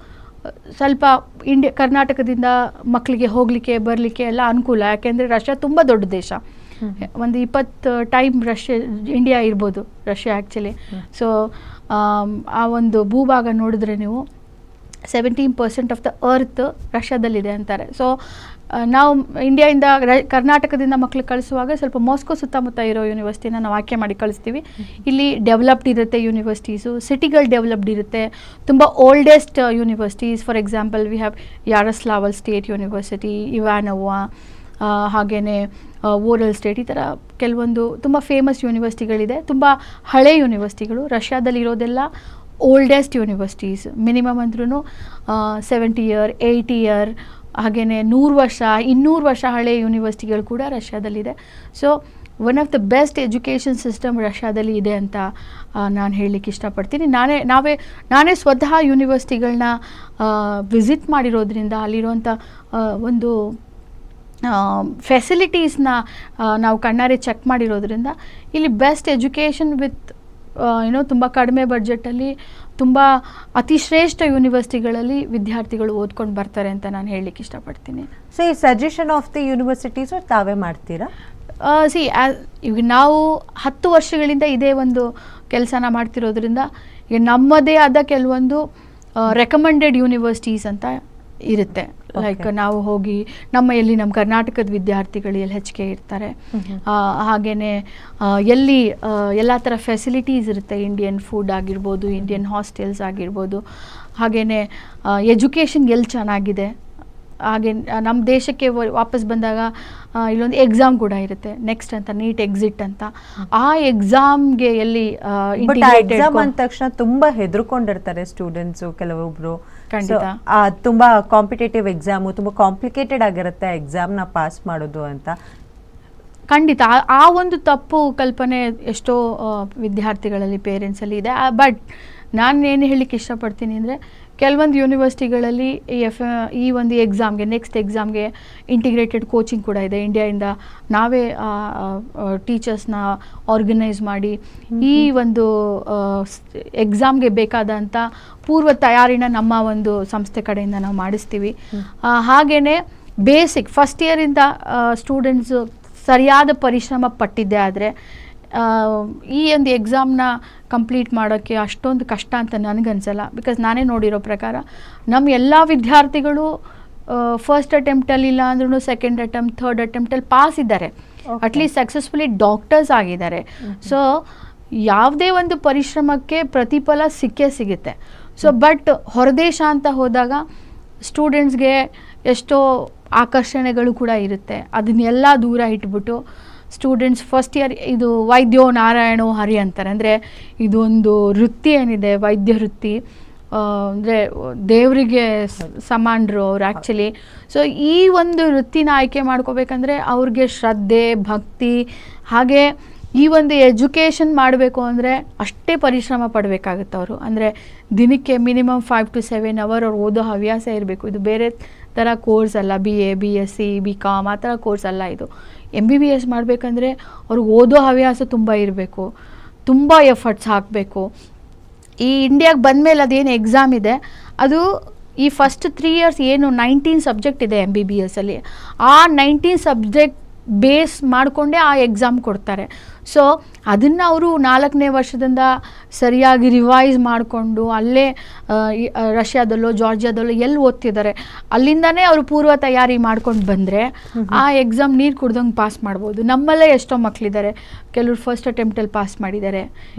ಸ್ವಲ್ಪ ಕರ್ನಾಟಕದಿಂದ ಮಕ್ಕಳಿಗೆ ಹೋಗಲಿಕ್ಕೆ ಬರಲಿಕ್ಕೆ ಎಲ್ಲ ಅನುಕೂಲ. ಯಾಕೆಂದರೆ ರಷ್ಯಾ ತುಂಬ ದೊಡ್ಡ ದೇಶ, ಒಂದು 20 ಟೈಮ್ ಇಂಡಿಯಾ ಇರ್ಬೋದು ರಷ್ಯಾ ಆ್ಯಕ್ಚುಲಿ. ಸೊ ಆ ಒಂದು ಭೂಭಾಗ ನೋಡಿದ್ರೆ ನೀವು 17% ಆಫ್ ದ ಅರ್ತ್ ರಷ್ಯಾದಲ್ಲಿದೆ ಅಂತಾರೆ. ಸೊ ನಾವು ಇಂಡಿಯಾಯಿಂದ ಕರ್ನಾಟಕದಿಂದ ಮಕ್ಕಳು ಕಳಿಸುವಾಗ ಸ್ವಲ್ಪ ಮಾಸ್ಕೋ ಸುತ್ತಮುತ್ತ ಇರೋ ಯೂನಿವರ್ಸಿಟಿನ ನಾವು ಆಯ್ಕೆ ಮಾಡಿ ಕಳಿಸ್ತೀವಿ. ಇಲ್ಲಿ ಡೆವಲಪ್ಡ್ ಇರುತ್ತೆ ಯೂನಿವರ್ಸಿಟೀಸು, ಸಿಟಿಗಳು ಡೆವಲಪ್ಡ್ ಇರುತ್ತೆ, ತುಂಬ oldest universities. For example we have Yaroslavl state university, Ivanovo, ಹಾಗೆಯೇ ಓರಲ್ ಸ್ಟೇಟ್, ಈ ಥರ ಕೆಲವೊಂದು ತುಂಬ ಫೇಮಸ್ ಯೂನಿವರ್ಸಿಟಿಗಳಿದೆ. ತುಂಬ ಹಳೆ ಯೂನಿವರ್ಸಿಟಿಗಳು ರಷ್ಯಾದಲ್ಲಿ ಇರೋದೆಲ್ಲ ಓಲ್ಡೆಸ್ಟ್ ಯೂನಿವರ್ಸಿಟೀಸ್. ಮಿನಿಮಮ್ ಅಂದ್ರೂ 70 ಇಯರ್ 80 ಇಯರ್, ಹಾಗೆಯೇ 100 ವರ್ಷ 200 ವರ್ಷ ಹಳೆ ಯೂನಿವರ್ಸಿಟಿಗಳು ಕೂಡ ರಷ್ಯಾದಲ್ಲಿದೆ. So one of the best education system ರಷ್ಯಾದಲ್ಲಿ ಇದೆ ಅಂತ ನಾನು ಹೇಳಲಿಕ್ಕೆ ಇಷ್ಟಪಡ್ತೀನಿ. ನಾನೇ ಸ್ವತಃ ಯೂನಿವರ್ಸಿಟಿಗಳನ್ನ ವಿಸಿಟ್ ಮಾಡಿರೋದ್ರಿಂದ ಅಲ್ಲಿರುವಂಥ ಒಂದು ಫೆಸಿಲಿಟೀಸ್ನ ನಾವು ಕಣ್ಣಾರೆ ಚೆಕ್ ಮಾಡಿರೋದ್ರಿಂದ ಇಲ್ಲಿ ಬೆಸ್ಟ್ ಎಜುಕೇಷನ್ ವಿತ್ ತುಂಬ ಕಡಿಮೆ ಬಡ್ಜೆಟಲ್ಲಿ ತುಂಬ ಅತಿ ಶ್ರೇಷ್ಠ ಯೂನಿವರ್ಸಿಟಿಗಳಲ್ಲಿ ವಿದ್ಯಾರ್ಥಿಗಳು ಓದ್ಕೊಂಡು ಬರ್ತಾರೆ ಅಂತ ನಾನು ಹೇಳಲಿಕ್ಕೆ ಇಷ್ಟಪಡ್ತೀನಿ. ಸೊ ಈ ಸಜೆಷನ್ ಆಫ್ ದಿ ಯೂನಿವರ್ಸಿಟೀಸು ತಾವೇ ಮಾಡ್ತೀರಾ? ಈಗ ನಾವು 10 ವರ್ಷಗಳಿಂದ ಇದೇ ಒಂದು ಕೆಲಸನ ಮಾಡ್ತಿರೋದ್ರಿಂದ ಈಗ ನಮ್ಮದೇ ಆದ ಕೆಲವೊಂದು ರೆಕಮೆಂಡೆಡ್ ಯೂನಿವರ್ಸಿಟೀಸ್ ಅಂತ ಇರುತ್ತೆ. ಲೈಕ್ ನಾವು ಹೋಗಿ ನಮ್ಮ ಕರ್ನಾಟಕದ ವಿದ್ಯಾರ್ಥಿಗಳು ಎಲ್ಲಿ ಹೆಚ್ಚಿಗೆ ಇರ್ತಾರೆ, ಹಾಗೆಯೇ ಎಲ್ಲಿ ಎಲ್ಲ ಥರ ಫೆಸಿಲಿಟೀಸ್ ಇರುತ್ತೆ, ಇಂಡಿಯನ್ ಫುಡ್ ಆಗಿರ್ಬೋದು, ಇಂಡಿಯನ್ ಹಾಸ್ಟೆಲ್ಸ್ ಆಗಿರ್ಬೋದು, ಹಾಗೆಯೇ ಎಜುಕೇಷನ್ ಎಲ್ಲಿ ಚೆನ್ನಾಗಿದೆ. ಹಾಗೆ ನಮ್ಮ ದೇಶಕ್ಕೆ ವಾಪಸ್ ಬಂದಾಗ ಇಲ್ಲೊಂದು ಎಕ್ಸಾಮ್ ಕೂಡ ಇರುತ್ತೆ, ನೆಕ್ಸ್ಟ್ ಅಂತ ನೀಟ್ ಎಕ್ಸಿಟ್ ಅಂತ. ಆ ಎಕ್ಸಾಮ್ಗೆ ಎಲ್ಲಿ ಎಕ್ಸಾಮ್ ಅಂದ ತಕ್ಷಣ ತುಂಬಾ ಹೆದರ್ಕೊಂಡಿರ್ತಾರೆ ಸ್ಟೂಡೆಂಟ್ಸು ಕೆಲವೊಬ್ರು. ಖಂಡಿತ ತುಂಬಾ ಕಾಂಪಿಟೇಟಿವ್ ಎಕ್ಸಾಮು, ತುಂಬಾ ಕಾಂಪ್ಲಿಕೇಟೆಡ್ ಆಗಿರುತ್ತೆ ಎಕ್ಸಾಮ್ನ ಪಾಸ್ ಮಾಡೋದು ಅಂತ. ಖಂಡಿತ ಆ ಒಂದು ತಪ್ಪು ಕಲ್ಪನೆ ಎಷ್ಟೋ ವಿದ್ಯಾರ್ಥಿಗಳಲ್ಲಿ ಪೇರೆಂಟ್ಸಲ್ಲಿ ಇದೆ. ಬಟ್ ನಾನು ಏನು ಹೇಳಲಿಕ್ಕೆ ಇಷ್ಟಪಡ್ತೀನಿ ಅಂದರೆ ಕೆಲವೊಂದು ಯೂನಿವರ್ಸಿಟಿಗಳಲ್ಲಿ ಈ ಒಂದು ಎಕ್ಸಾಮ್ಗೆ ನೆಕ್ಸ್ಟ್ ಎಕ್ಸಾಮ್ಗೆ ಇಂಟಿಗ್ರೇಟೆಡ್ ಕೋಚಿಂಗ್ ಕೂಡ ಇದೆ. ಇಂಡಿಯಾಯಿಂದ ನಾವೇ ಟೀಚರ್ಸ್ನ ಆರ್ಗನೈಸ್ ಮಾಡಿ ಈ ಒಂದು ಎಕ್ಸಾಮ್ಗೆ ಬೇಕಾದಂಥ ಪೂರ್ವ ತಯಾರಿನ ನಮ್ಮ ಒಂದು ಸಂಸ್ಥೆ ಕಡೆಯಿಂದ ನಾವು ಮಾಡಿಸ್ತೀವಿ. ಹಾಗೆಯೇ ಬೇಸಿಕ್ ಫಸ್ಟ್ ಇಯರಿಂದ ಸ್ಟೂಡೆಂಟ್ಸು ಸರಿಯಾದ ಪರಿಶ್ರಮ ಪಟ್ಟಿದ್ದೇ ಆದರೆ ಈ ಒಂದು ಎಕ್ಸಾಮ್ನ ಕಂಪ್ಲೀಟ್ ಮಾಡೋಕ್ಕೆ ಅಷ್ಟೊಂದು ಕಷ್ಟ ಅಂತ ನನಗನ್ಸಲ್ಲ. ಬಿಕಾಸ್ ನಾನೇ ನೋಡಿರೋ ಪ್ರಕಾರ ನಮ್ಮ ಎಲ್ಲ ವಿದ್ಯಾರ್ಥಿಗಳು ಫಸ್ಟ್ ಅಟೆಂಪ್ಟಲ್ಲಿ ಇಲ್ಲ ಅಂದ್ರೂ ಸೆಕೆಂಡ್ ಅಟೆಂಪ್ಟ್, ಥರ್ಡ್ ಅಟೆಂಪ್ಟಲ್ಲಿ ಪಾಸ್ ಇದ್ದಾರೆ, ಅಟ್ಲೀಸ್ಟ್ ಸಕ್ಸಸ್ಫುಲಿ ಡಾಕ್ಟರ್ಸ್ ಆಗಿದ್ದಾರೆ. ಸೊ ಯಾವುದೇ ಒಂದು ಪರಿಶ್ರಮಕ್ಕೆ ಪ್ರತಿಫಲ ಸಿಕ್ಕೇ ಸಿಗುತ್ತೆ. ಸೊ ಬಟ್ ಹೊರದೇಶ ಅಂತ ಹೋದಾಗ ಸ್ಟೂಡೆಂಟ್ಸ್ಗೆ ಎಷ್ಟೋ ಆಕರ್ಷಣೆಗಳು ಕೂಡ ಇರುತ್ತೆ. ಅದನ್ನೆಲ್ಲ ದೂರ ಇಟ್ಬಿಟ್ಟು ಸ್ಟೂಡೆಂಟ್ಸ್ ಫಸ್ಟ್ ಇಯರ್ ಇದು ವೈದ್ಯೋ ನಾರಾಯಣೋ ಹರಿ ಅಂತಾರೆ. ಅಂದರೆ ಇದೊಂದು ವೃತ್ತಿ ಏನಿದೆ, ವೈದ್ಯ ವೃತ್ತಿ ಅಂದರೆ ದೇವರಿಗೆ ಸಮಾನರು ಅವ್ರು ಆ್ಯಕ್ಚುಲಿ. ಸೊ ಈ ಒಂದು ವೃತ್ತಿನ ಆಯ್ಕೆ ಮಾಡ್ಕೋಬೇಕಂದ್ರೆ ಅವ್ರಿಗೆ ಶ್ರದ್ಧೆ, ಭಕ್ತಿ, ಹಾಗೆ ಈ ಒಂದು ಎಜುಕೇಷನ್ ಮಾಡಬೇಕು ಅಂದರೆ ಅಷ್ಟೇ ಪರಿಶ್ರಮ ಪಡಬೇಕಾಗುತ್ತೆ ಅವರು. ಅಂದರೆ ದಿನಕ್ಕೆ ಮಿನಿಮಮ್ 5 to 7 hour ಅವ್ರು ಓದೋ ಹವ್ಯಾಸ ಇರಬೇಕು. ಇದು ಬೇರೆ ಥರ ಕೋರ್ಸ್ ಅಲ್ಲ, BA, BSc, BCom ಆ ಥರ ಕೋರ್ಸ್ ಅಲ್ಲ ಇದು. MBBS ಮಾಡಬೇಕಂದ್ರೆ ಅವ್ರಿಗೆ ಓದೋ ಹವ್ಯಾಸ ತುಂಬ ಇರಬೇಕು, ತುಂಬ ಎಫರ್ಟ್ಸ್ ಹಾಕಬೇಕು. ಈ ಇಂಡಿಯಾಗೆ ಬಂದಮೇಲೆ ಅದೇನು ಎಕ್ಸಾಮ್ ಇದೆ ಅದು ಈ ಫಸ್ಟ್ 3 years ಏನು 19 ಸಬ್ಜೆಕ್ಟ್ ಇದೆ MBBS ಅಲ್ಲಿ, ಆ 19 ಸಬ್ಜೆಕ್ಟ್ ಬೇಸ್ ಮಾಡಿಕೊಂಡೇ ಆ ಎಕ್ಸಾಮ್ ಕೊಡ್ತಾರೆ. ಸೊ ಅದನ್ನು ಅವರು 4ನೇ ವರ್ಷದಿಂದ ಸರಿಯಾಗಿ ರಿವೈಸ್ ಮಾಡಿಕೊಂಡು ಅಲ್ಲೇ ರಷ್ಯಾದಲ್ಲೋ ಜಾರ್ಜಿಯಾದಲ್ಲೋ ಎಲ್ಲಿ ಓದ್ತಿದ್ದಾರೆ ಅಲ್ಲಿಂದನೇ ಅವರು ಪೂರ್ವ ತಯಾರಿ ಮಾಡ್ಕೊಂಡು ಬಂದರೆ ಆ ಎಕ್ಸಾಮ್ ನೀರು ಕುಡ್ದಂಗೆ ಪಾಸ್ ಮಾಡ್ಬೋದು. ನಮ್ಮಲ್ಲೇ ಎಷ್ಟೋ ಮಕ್ಕಳಿದ್ದಾರೆ, ಕೆಲವರು ಫಸ್ಟ್ ಅಟೆಂಪ್ಟಲ್ಲಿ ಪಾಸ್ ಮಾಡಿದ್ದಾರೆ,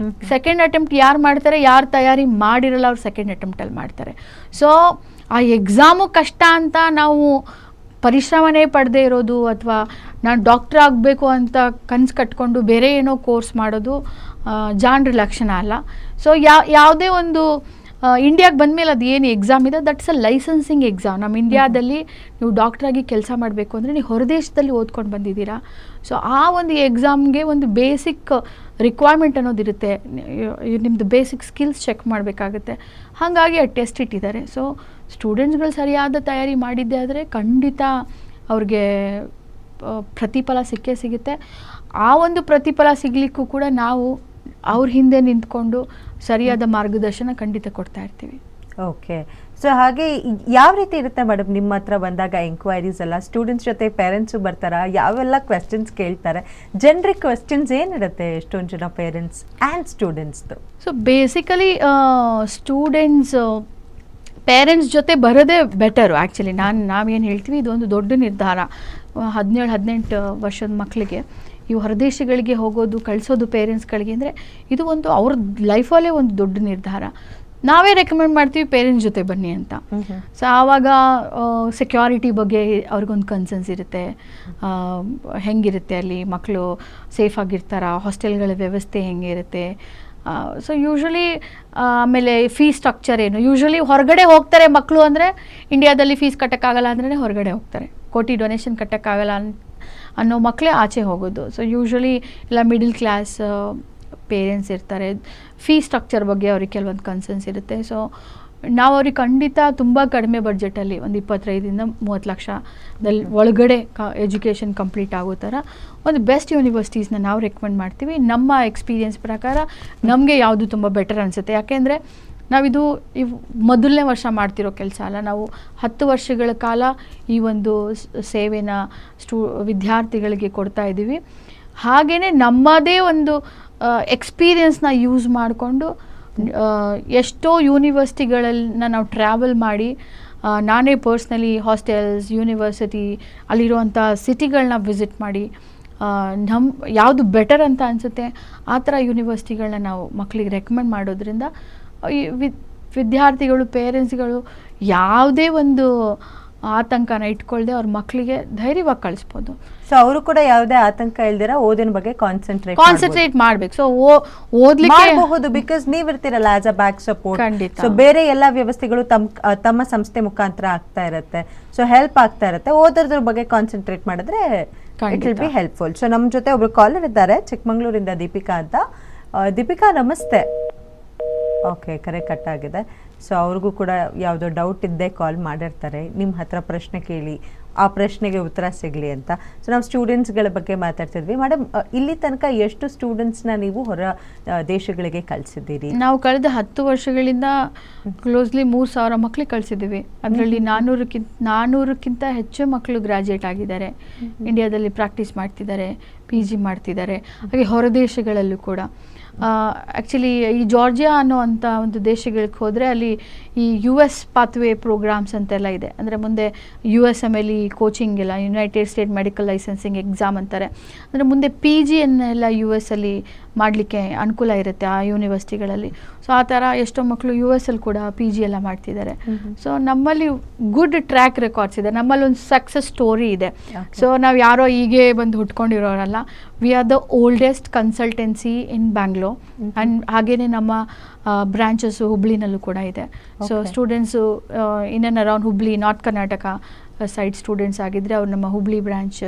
ಸೆಕೆಂಡ್ ಅಟೆಂಪ್ಟ್ ಯಾರು ಮಾಡ್ತಾರೆ, ಯಾರು ತಯಾರಿ ಮಾಡಿರಲ್ಲ ಅವ್ರು ಸೆಕೆಂಡ್ ಅಟೆಂಪ್ಟಲ್ಲಿ ಮಾಡ್ತಾರೆ. ಸೊ ಆ ಎಕ್ಸಾಮು ಕಷ್ಟ ಅಂತ ನಾವು ಪರಿಶ್ರಮನೇ ಪಡದೇ ಇರೋದು ಅಥವಾ ನಾನು ಡಾಕ್ಟ್ರ್ ಆಗಬೇಕು ಅಂತ ಕನಸು ಕಟ್ಕೊಂಡು ಬೇರೆ ಏನೋ ಕೋರ್ಸ್ ಮಾಡೋದು ಜಾಣರ ಲಕ್ಷಣ ಅಲ್ಲ. ಸೊ ಯಾವುದೇ ಒಂದು ಇಂಡಿಯಾಗೆ ಬಂದಮೇಲೆ ಅದು ಏನು ಎಕ್ಸಾಮ್ ಇದೆ ದಟ್ಸ್ ಅ ಲೈಸೆನ್ಸಿಂಗ್ ಎಕ್ಸಾಮ್. ನಮ್ಮ ಇಂಡಿಯಾದಲ್ಲಿ ನೀವು ಡಾಕ್ಟ್ರಾಗಿ ಕೆಲಸ ಮಾಡಬೇಕು ಅಂದರೆ ನೀವು ಹೊರದೇಶದಲ್ಲಿ ಓದ್ಕೊಂಡು ಬಂದಿದ್ದೀರಾ. ಸೊ ಆ ಒಂದು ಎಕ್ಸಾಮ್ಗೆ ಒಂದು ಬೇಸಿಕ್ ರಿಕ್ವೈರ್ಮೆಂಟ್ ಅನ್ನೋದಿರುತ್ತೆ, ನಿಮ್ಮದು ಬೇಸಿಕ್ ಸ್ಕಿಲ್ಸ್ ಚೆಕ್ ಮಾಡಬೇಕಾಗುತ್ತೆ. ಹಾಗಾಗಿ ಆ ಟೆಸ್ಟ್ ಇಟ್ಟಿದ್ದಾರೆ. ಸೊ ಸ್ಟೂಡೆಂಟ್ಸ್ಗಳು ಸರಿಯಾದ ತಯಾರಿ ಮಾಡಿದ್ದೆ ಆದರೆ ಖಂಡಿತ ಅವ್ರಿಗೆ ಪ್ರತಿಫಲ ಸಿಕ್ಕೇ ಸಿಗುತ್ತೆ. ಆ ಒಂದು ಪ್ರತಿಫಲ ಸಿಗಲಿಕ್ಕೂ ಕೂಡ ನಾವು ಅವ್ರ ಹಿಂದೆ ನಿಂತ್ಕೊಂಡು ಸರಿಯಾದ ಮಾರ್ಗದರ್ಶನ ಖಂಡಿತ ಕೊಡ್ತಾ ಇರ್ತೀವಿ. ಓಕೆ. ಸೊ ಹಾಗೆ ಯಾವ ರೀತಿ ಇರುತ್ತೆ ಮೇಡಮ್ ನಿಮ್ಮ ಹತ್ರ ಬಂದಾಗ ಎಂಕ್ವೈರೀಸ್ ಎಲ್ಲ? ಸ್ಟೂಡೆಂಟ್ಸ್ ಜೊತೆ ಪೇರೆಂಟ್ಸು ಬರ್ತಾರಾ? ಯಾವೆಲ್ಲ ಕ್ವೆಶ್ಚನ್ಸ್ ಕೇಳ್ತಾರೆ? ಜನರಿಕ್ ಕ್ವೆಶ್ಚನ್ಸ್ ಏನಿರುತ್ತೆ ಎಷ್ಟೊಂದು ಜನ ಪೇರೆಂಟ್ಸ್ ಆ್ಯಂಡ್ ಸ್ಟೂಡೆಂಟ್ಸ್ದು? ಸೊ ಬೇಸಿಕಲಿ ಪೇರೆಂಟ್ಸ್ ಜೊತೆ ಬರೋದೇ ಬೆಟರು ಆ್ಯಕ್ಚುಲಿ. ನಾವೇನು ಹೇಳ್ತೀವಿ, ಇದೊಂದು ದೊಡ್ಡ ನಿರ್ಧಾರ. 17-18 ವರ್ಷದ ಮಕ್ಕಳಿಗೆ ಇವು ಹೊರದೇಶಗಳಿಗೆ ಹೋಗೋದು, ಕಳಿಸೋದು ಪೇರೆಂಟ್ಸ್ಗಳಿಗೆ ಅಂದರೆ ಇದು ಒಂದು ಅವ್ರ ಲೈಫಲ್ಲೇ ಒಂದು ದೊಡ್ಡ ನಿರ್ಧಾರ. ನಾವೇ ರೆಕಮೆಂಡ್ ಮಾಡ್ತೀವಿ ಪೇರೆಂಟ್ಸ್ ಜೊತೆ ಬನ್ನಿ ಅಂತ. ಸೊ ಆವಾಗ ಸೆಕ್ಯೂರಿಟಿ ಬಗ್ಗೆ ಅವ್ರಿಗೊಂದು ಕನ್ಸರ್ನ್ಸ್ ಇರುತ್ತೆ, ಹೆಂಗಿರುತ್ತೆ ಅಲ್ಲಿ ಮಕ್ಕಳು ಸೇಫಾಗಿರ್ತಾರ, ಹಾಸ್ಟೆಲ್ಗಳ ವ್ಯವಸ್ಥೆ ಹೆಂಗಿರುತ್ತೆ. ಸೊ ಯೂಶ್ವಲಿ ಆಮೇಲೆ ಫೀಸ್ ಸ್ಟ್ರಕ್ಚರ್ ಏನು, ಯೂಶ್ವಲಿ ಹೊರಗಡೆ ಹೋಗ್ತಾರೆ ಮಕ್ಕಳು ಅಂದರೆ ಇಂಡಿಯಾದಲ್ಲಿ ಫೀಸ್ ಕಟ್ಟೋಕ್ಕಾಗಲ್ಲ ಅಂದ್ರೆ ಹೊರಗಡೆ ಹೋಗ್ತಾರೆ, ಕೋಟಿ ಡೊನೇಷನ್ ಕಟ್ಟೋಕ್ಕಾಗಲ್ಲ ಅನ್ನೋ ಮಕ್ಕಳೇ ಆಚೆ ಹೋಗೋದು. ಸೊ ಯೂಶ್ವಲಿ ಎಲ್ಲ ಮಿಡಲ್ ಕ್ಲಾಸ್ ಪೇರೆಂಟ್ಸ್ ಇರ್ತಾರೆ. ಫೀಸ್ ಸ್ಟ್ರಕ್ಚರ್ ಬಗ್ಗೆ ಅವ್ರಿಗೆ ಕೆಲವೊಂದು ಕನ್ಸರ್ನ್ಸ್ ಇರುತ್ತೆ. ಸೊ ನಾವು ಅವ್ರಿಗೆ ಖಂಡಿತ ತುಂಬ ಕಡಿಮೆ ಬಡ್ಜೆಟಲ್ಲಿ ಒಂದು 25-30 ಲಕ್ಷದಲ್ಲಿ ಒಳಗಡೆ ಎಜುಕೇಷನ್ ಕಂಪ್ಲೀಟ್ ಆಗೋ ಥರ ಒಂದು ಬೆಸ್ಟ್ ಯೂನಿವರ್ಸಿಟೀಸ್ನ ನಾವು ರೆಕಮೆಂಡ್ ಮಾಡ್ತೀವಿ. ನಮ್ಮ ಎಕ್ಸ್ಪೀರಿಯನ್ಸ್ ಪ್ರಕಾರ ನಮಗೆ ಯಾವುದು ತುಂಬ ಬೆಟರ್ ಅನಿಸುತ್ತೆ. ಯಾಕೆಂದರೆ ನಾವಿದು ಮೊದಲನೇ ವರ್ಷ ಮಾಡ್ತಿರೋ ಕೆಲಸ ಅಲ್ಲ, ನಾವು 10 ವರ್ಷಗಳ ಕಾಲ ಈ ಒಂದು ಸೇವೆನ ವಿದ್ಯಾರ್ಥಿಗಳಿಗೆ ಕೊಡ್ತಾ ಇದ್ದೀವಿ. ಹಾಗೆಯೇ ನಮ್ಮದೇ ಒಂದು ಎಕ್ಸ್ಪೀರಿಯನ್ಸ್ನ ಯೂಸ್ ಮಾಡಿಕೊಂಡು ಎಷ್ಟೋ ಯೂನಿವರ್ಸಿಟಿಗಳನ್ನ ನಾವು ಟ್ರಾವೆಲ್ ಮಾಡಿ, ನಾನೇ ಪರ್ಸ್ನಲಿ ಹಾಸ್ಟೆಲ್ಸ್, ಯೂನಿವರ್ಸಿಟಿ, ಅಲ್ಲಿರುವಂಥ ಸಿಟಿಗಳನ್ನ ವಿಸಿಟ್ ಮಾಡಿ ಯಾವುದು ಬೆಟರ್ ಅಂತ ಅನಿಸುತ್ತೆ ಆ ಥರ ಯೂನಿವರ್ಸಿಟಿಗಳನ್ನ ನಾವು ಮಕ್ಕಳಿಗೆ ರೆಕಮೆಂಡ್ ಮಾಡೋದ್ರಿಂದ ವಿದ್ಯಾರ್ಥಿಗಳು, ಪೇರೆಂಟ್ಸ್ಗಳು ಯಾವುದೇ ಒಂದು ಆತಂಕನ ಇಟ್ಕೊಳ್ಳದೆ ಅವ್ರ ಮಕ್ಕಳಿಗೆ ಧೈರ್ಯವಾಗಿ ಕಳಿಸ್ಬೋದು. ಸೊ ಅವರು ಕೂಡ ಯಾವುದೇ ಆತಂಕ ಇಲ್ದಿರ ಓದಿನ ಬಗ್ಗೆ ಕಾನ್ಸಂಟ್ರೇಟ್ ಮಾಡ್ಬೇಕು. ಸೊ ಓದ್ಲಿಕ್ಕೆ ಬಿಕಾಸ್ ನೀವ್ ಇರ್ತೀರಲ್ಲ ಆಸ್ ಅ ಬ್ಯಾಕ್ ಸಪೋರ್ಟ್. ಖಂಡಿತ. ಸೊ ಬೇರೆ ಎಲ್ಲಾ ವ್ಯವಸ್ಥೆಗಳು ತಮ್ಮ ಸಂಸ್ಥೆ ಮುಖಾಂತರ ಆಗ್ತಾ ಇರುತ್ತೆ, ಸೊ ಹೆಲ್ಪ್ ಆಗ್ತಾ ಇರುತ್ತೆ. ಓದೋದ್ರ ಬಗ್ಗೆ ಕಾನ್ಸಂಟ್ರೇಟ್ ಮಾಡಿದ್ರೆ it will be helpful. So ನಮ್ಮ ಜೊತೆ ಒಬ್ರು ಕಾಲರ್ ಇದ್ದಾರೆ, ಚಿಕ್ಕಮಂಗ್ಳೂರಿಂದ ದೀಪಿಕಾ ಅಂತ. ದೀಪಿಕಾ ನಮಸ್ತೆ. ಓಕೆ, ಕರೆ ಕಟ್ ಆಗಿದೆ. ಸೊ ಅವ್ರಿಗೂ ಕೂಡ ಯಾವುದೋ ಡೌಟ್ ಇದ್ದೇ ಕಾಲ್ ಮಾಡಿರ್ತಾರೆ, ನಿಮ್ಮ ಹತ್ರ ಪ್ರಶ್ನೆ ಕೇಳಿ ಆ ಪ್ರಶ್ನೆಗೆ ಉತ್ತರ ಸಿಗಲಿ ಅಂತ. ಸೊ ನಾವು ಸ್ಟೂಡೆಂಟ್ಸ್ಗಳ ಬಗ್ಗೆ ಮಾತಾಡ್ತಿದ್ವಿ. ಮೇಡಮ್, ಇಲ್ಲಿ ತನಕ ಎಷ್ಟು ಸ್ಟೂಡೆಂಟ್ಸ್ನ ನೀವು ಹೊರ ದೇಶಗಳಿಗೆ ಕಳಿಸಿದ್ದೀರಿ? ನಾವು ಕಳೆದ 10 ವರ್ಷಗಳಿಂದ ಕ್ಲೋಸ್ಲಿ 3,000 ಮಕ್ಕಳಿಗೆ ಕಳಿಸಿದ್ದೀವಿ. ಅದರಲ್ಲಿ 400ಕ್ಕಿಂತ ಹೆಚ್ಚು ಮಕ್ಕಳು ಗ್ರಾಜ್ಯುಯೇಟ್ ಆಗಿದ್ದಾರೆ, ಇಂಡಿಯಾದಲ್ಲಿ ಪ್ರಾಕ್ಟೀಸ್ ಮಾಡ್ತಿದ್ದಾರೆ, PG ಮಾಡ್ತಿದ್ದಾರೆ. ಹಾಗೆ ಹೊರ ದೇಶಗಳಲ್ಲೂ ಕೂಡ ಆ್ಯಕ್ಚುಲಿ ಈ ಜಾರ್ಜಿಯಾ ಅನ್ನೋ ಅಂಥ ಒಂದು ದೇಶಗಳಿಗೆ ಹೋದರೆ ಅಲ್ಲಿ ಈ US ಪಾತ್ವೇ ಪ್ರೋಗ್ರಾಮ್ಸ್ ಅಂತೆಲ್ಲ ಇದೆ. ಅಂದರೆ ಮುಂದೆ USMLE ಕೋಚಿಂಗ್ ಎಲ್ಲ, United state medical licensing exam ಅಂತಾರೆ. ಅಂದರೆ ಮುಂದೆ PG ಎಲ್ಲ US ಅಲ್ಲಿ ಮಾಡಲಿಕ್ಕೆ ಅನುಕೂಲ ಇರುತ್ತೆ ಆ ಯೂನಿವರ್ಸಿಟಿಗಳಲ್ಲಿ. ಸೊ ಆ ಥರ ಎಷ್ಟೋ ಮಕ್ಕಳು US ಅಲ್ಲಿ ಕೂಡ PG ಎಲ್ಲ ಮಾಡ್ತಿದ್ದಾರೆ. ಸೊ ನಮ್ಮಲ್ಲಿ ಗುಡ್ ಟ್ರ್ಯಾಕ್ ರೆಕಾರ್ಡ್ಸ್ ಇದೆ, ನಮ್ಮಲ್ಲಿ ಒಂದು ಸಕ್ಸಸ್ ಸ್ಟೋರಿ ಇದೆ. ಸೊ ನಾವು ಯಾರೋ ಹೀಗೆ ಬಂದು ಹುಟ್ಕೊಂಡಿರೋರಲ್ಲ, we are the oldest consultancy in Bangalore. And ಹಾಗೆಯೇ ನಮ್ಮ ಬ್ರಾಂಚಸ್ಸು ಹುಬ್ಳಿನಲ್ಲೂ ಕೂಡ ಇದೆ. So students in and around Hubli, north Karnataka side students ಆಗಿದ್ದರೆ ಅವ್ರು ನಮ್ಮ ಹುಬ್ಳಿ ಬ್ರಾಂಚ್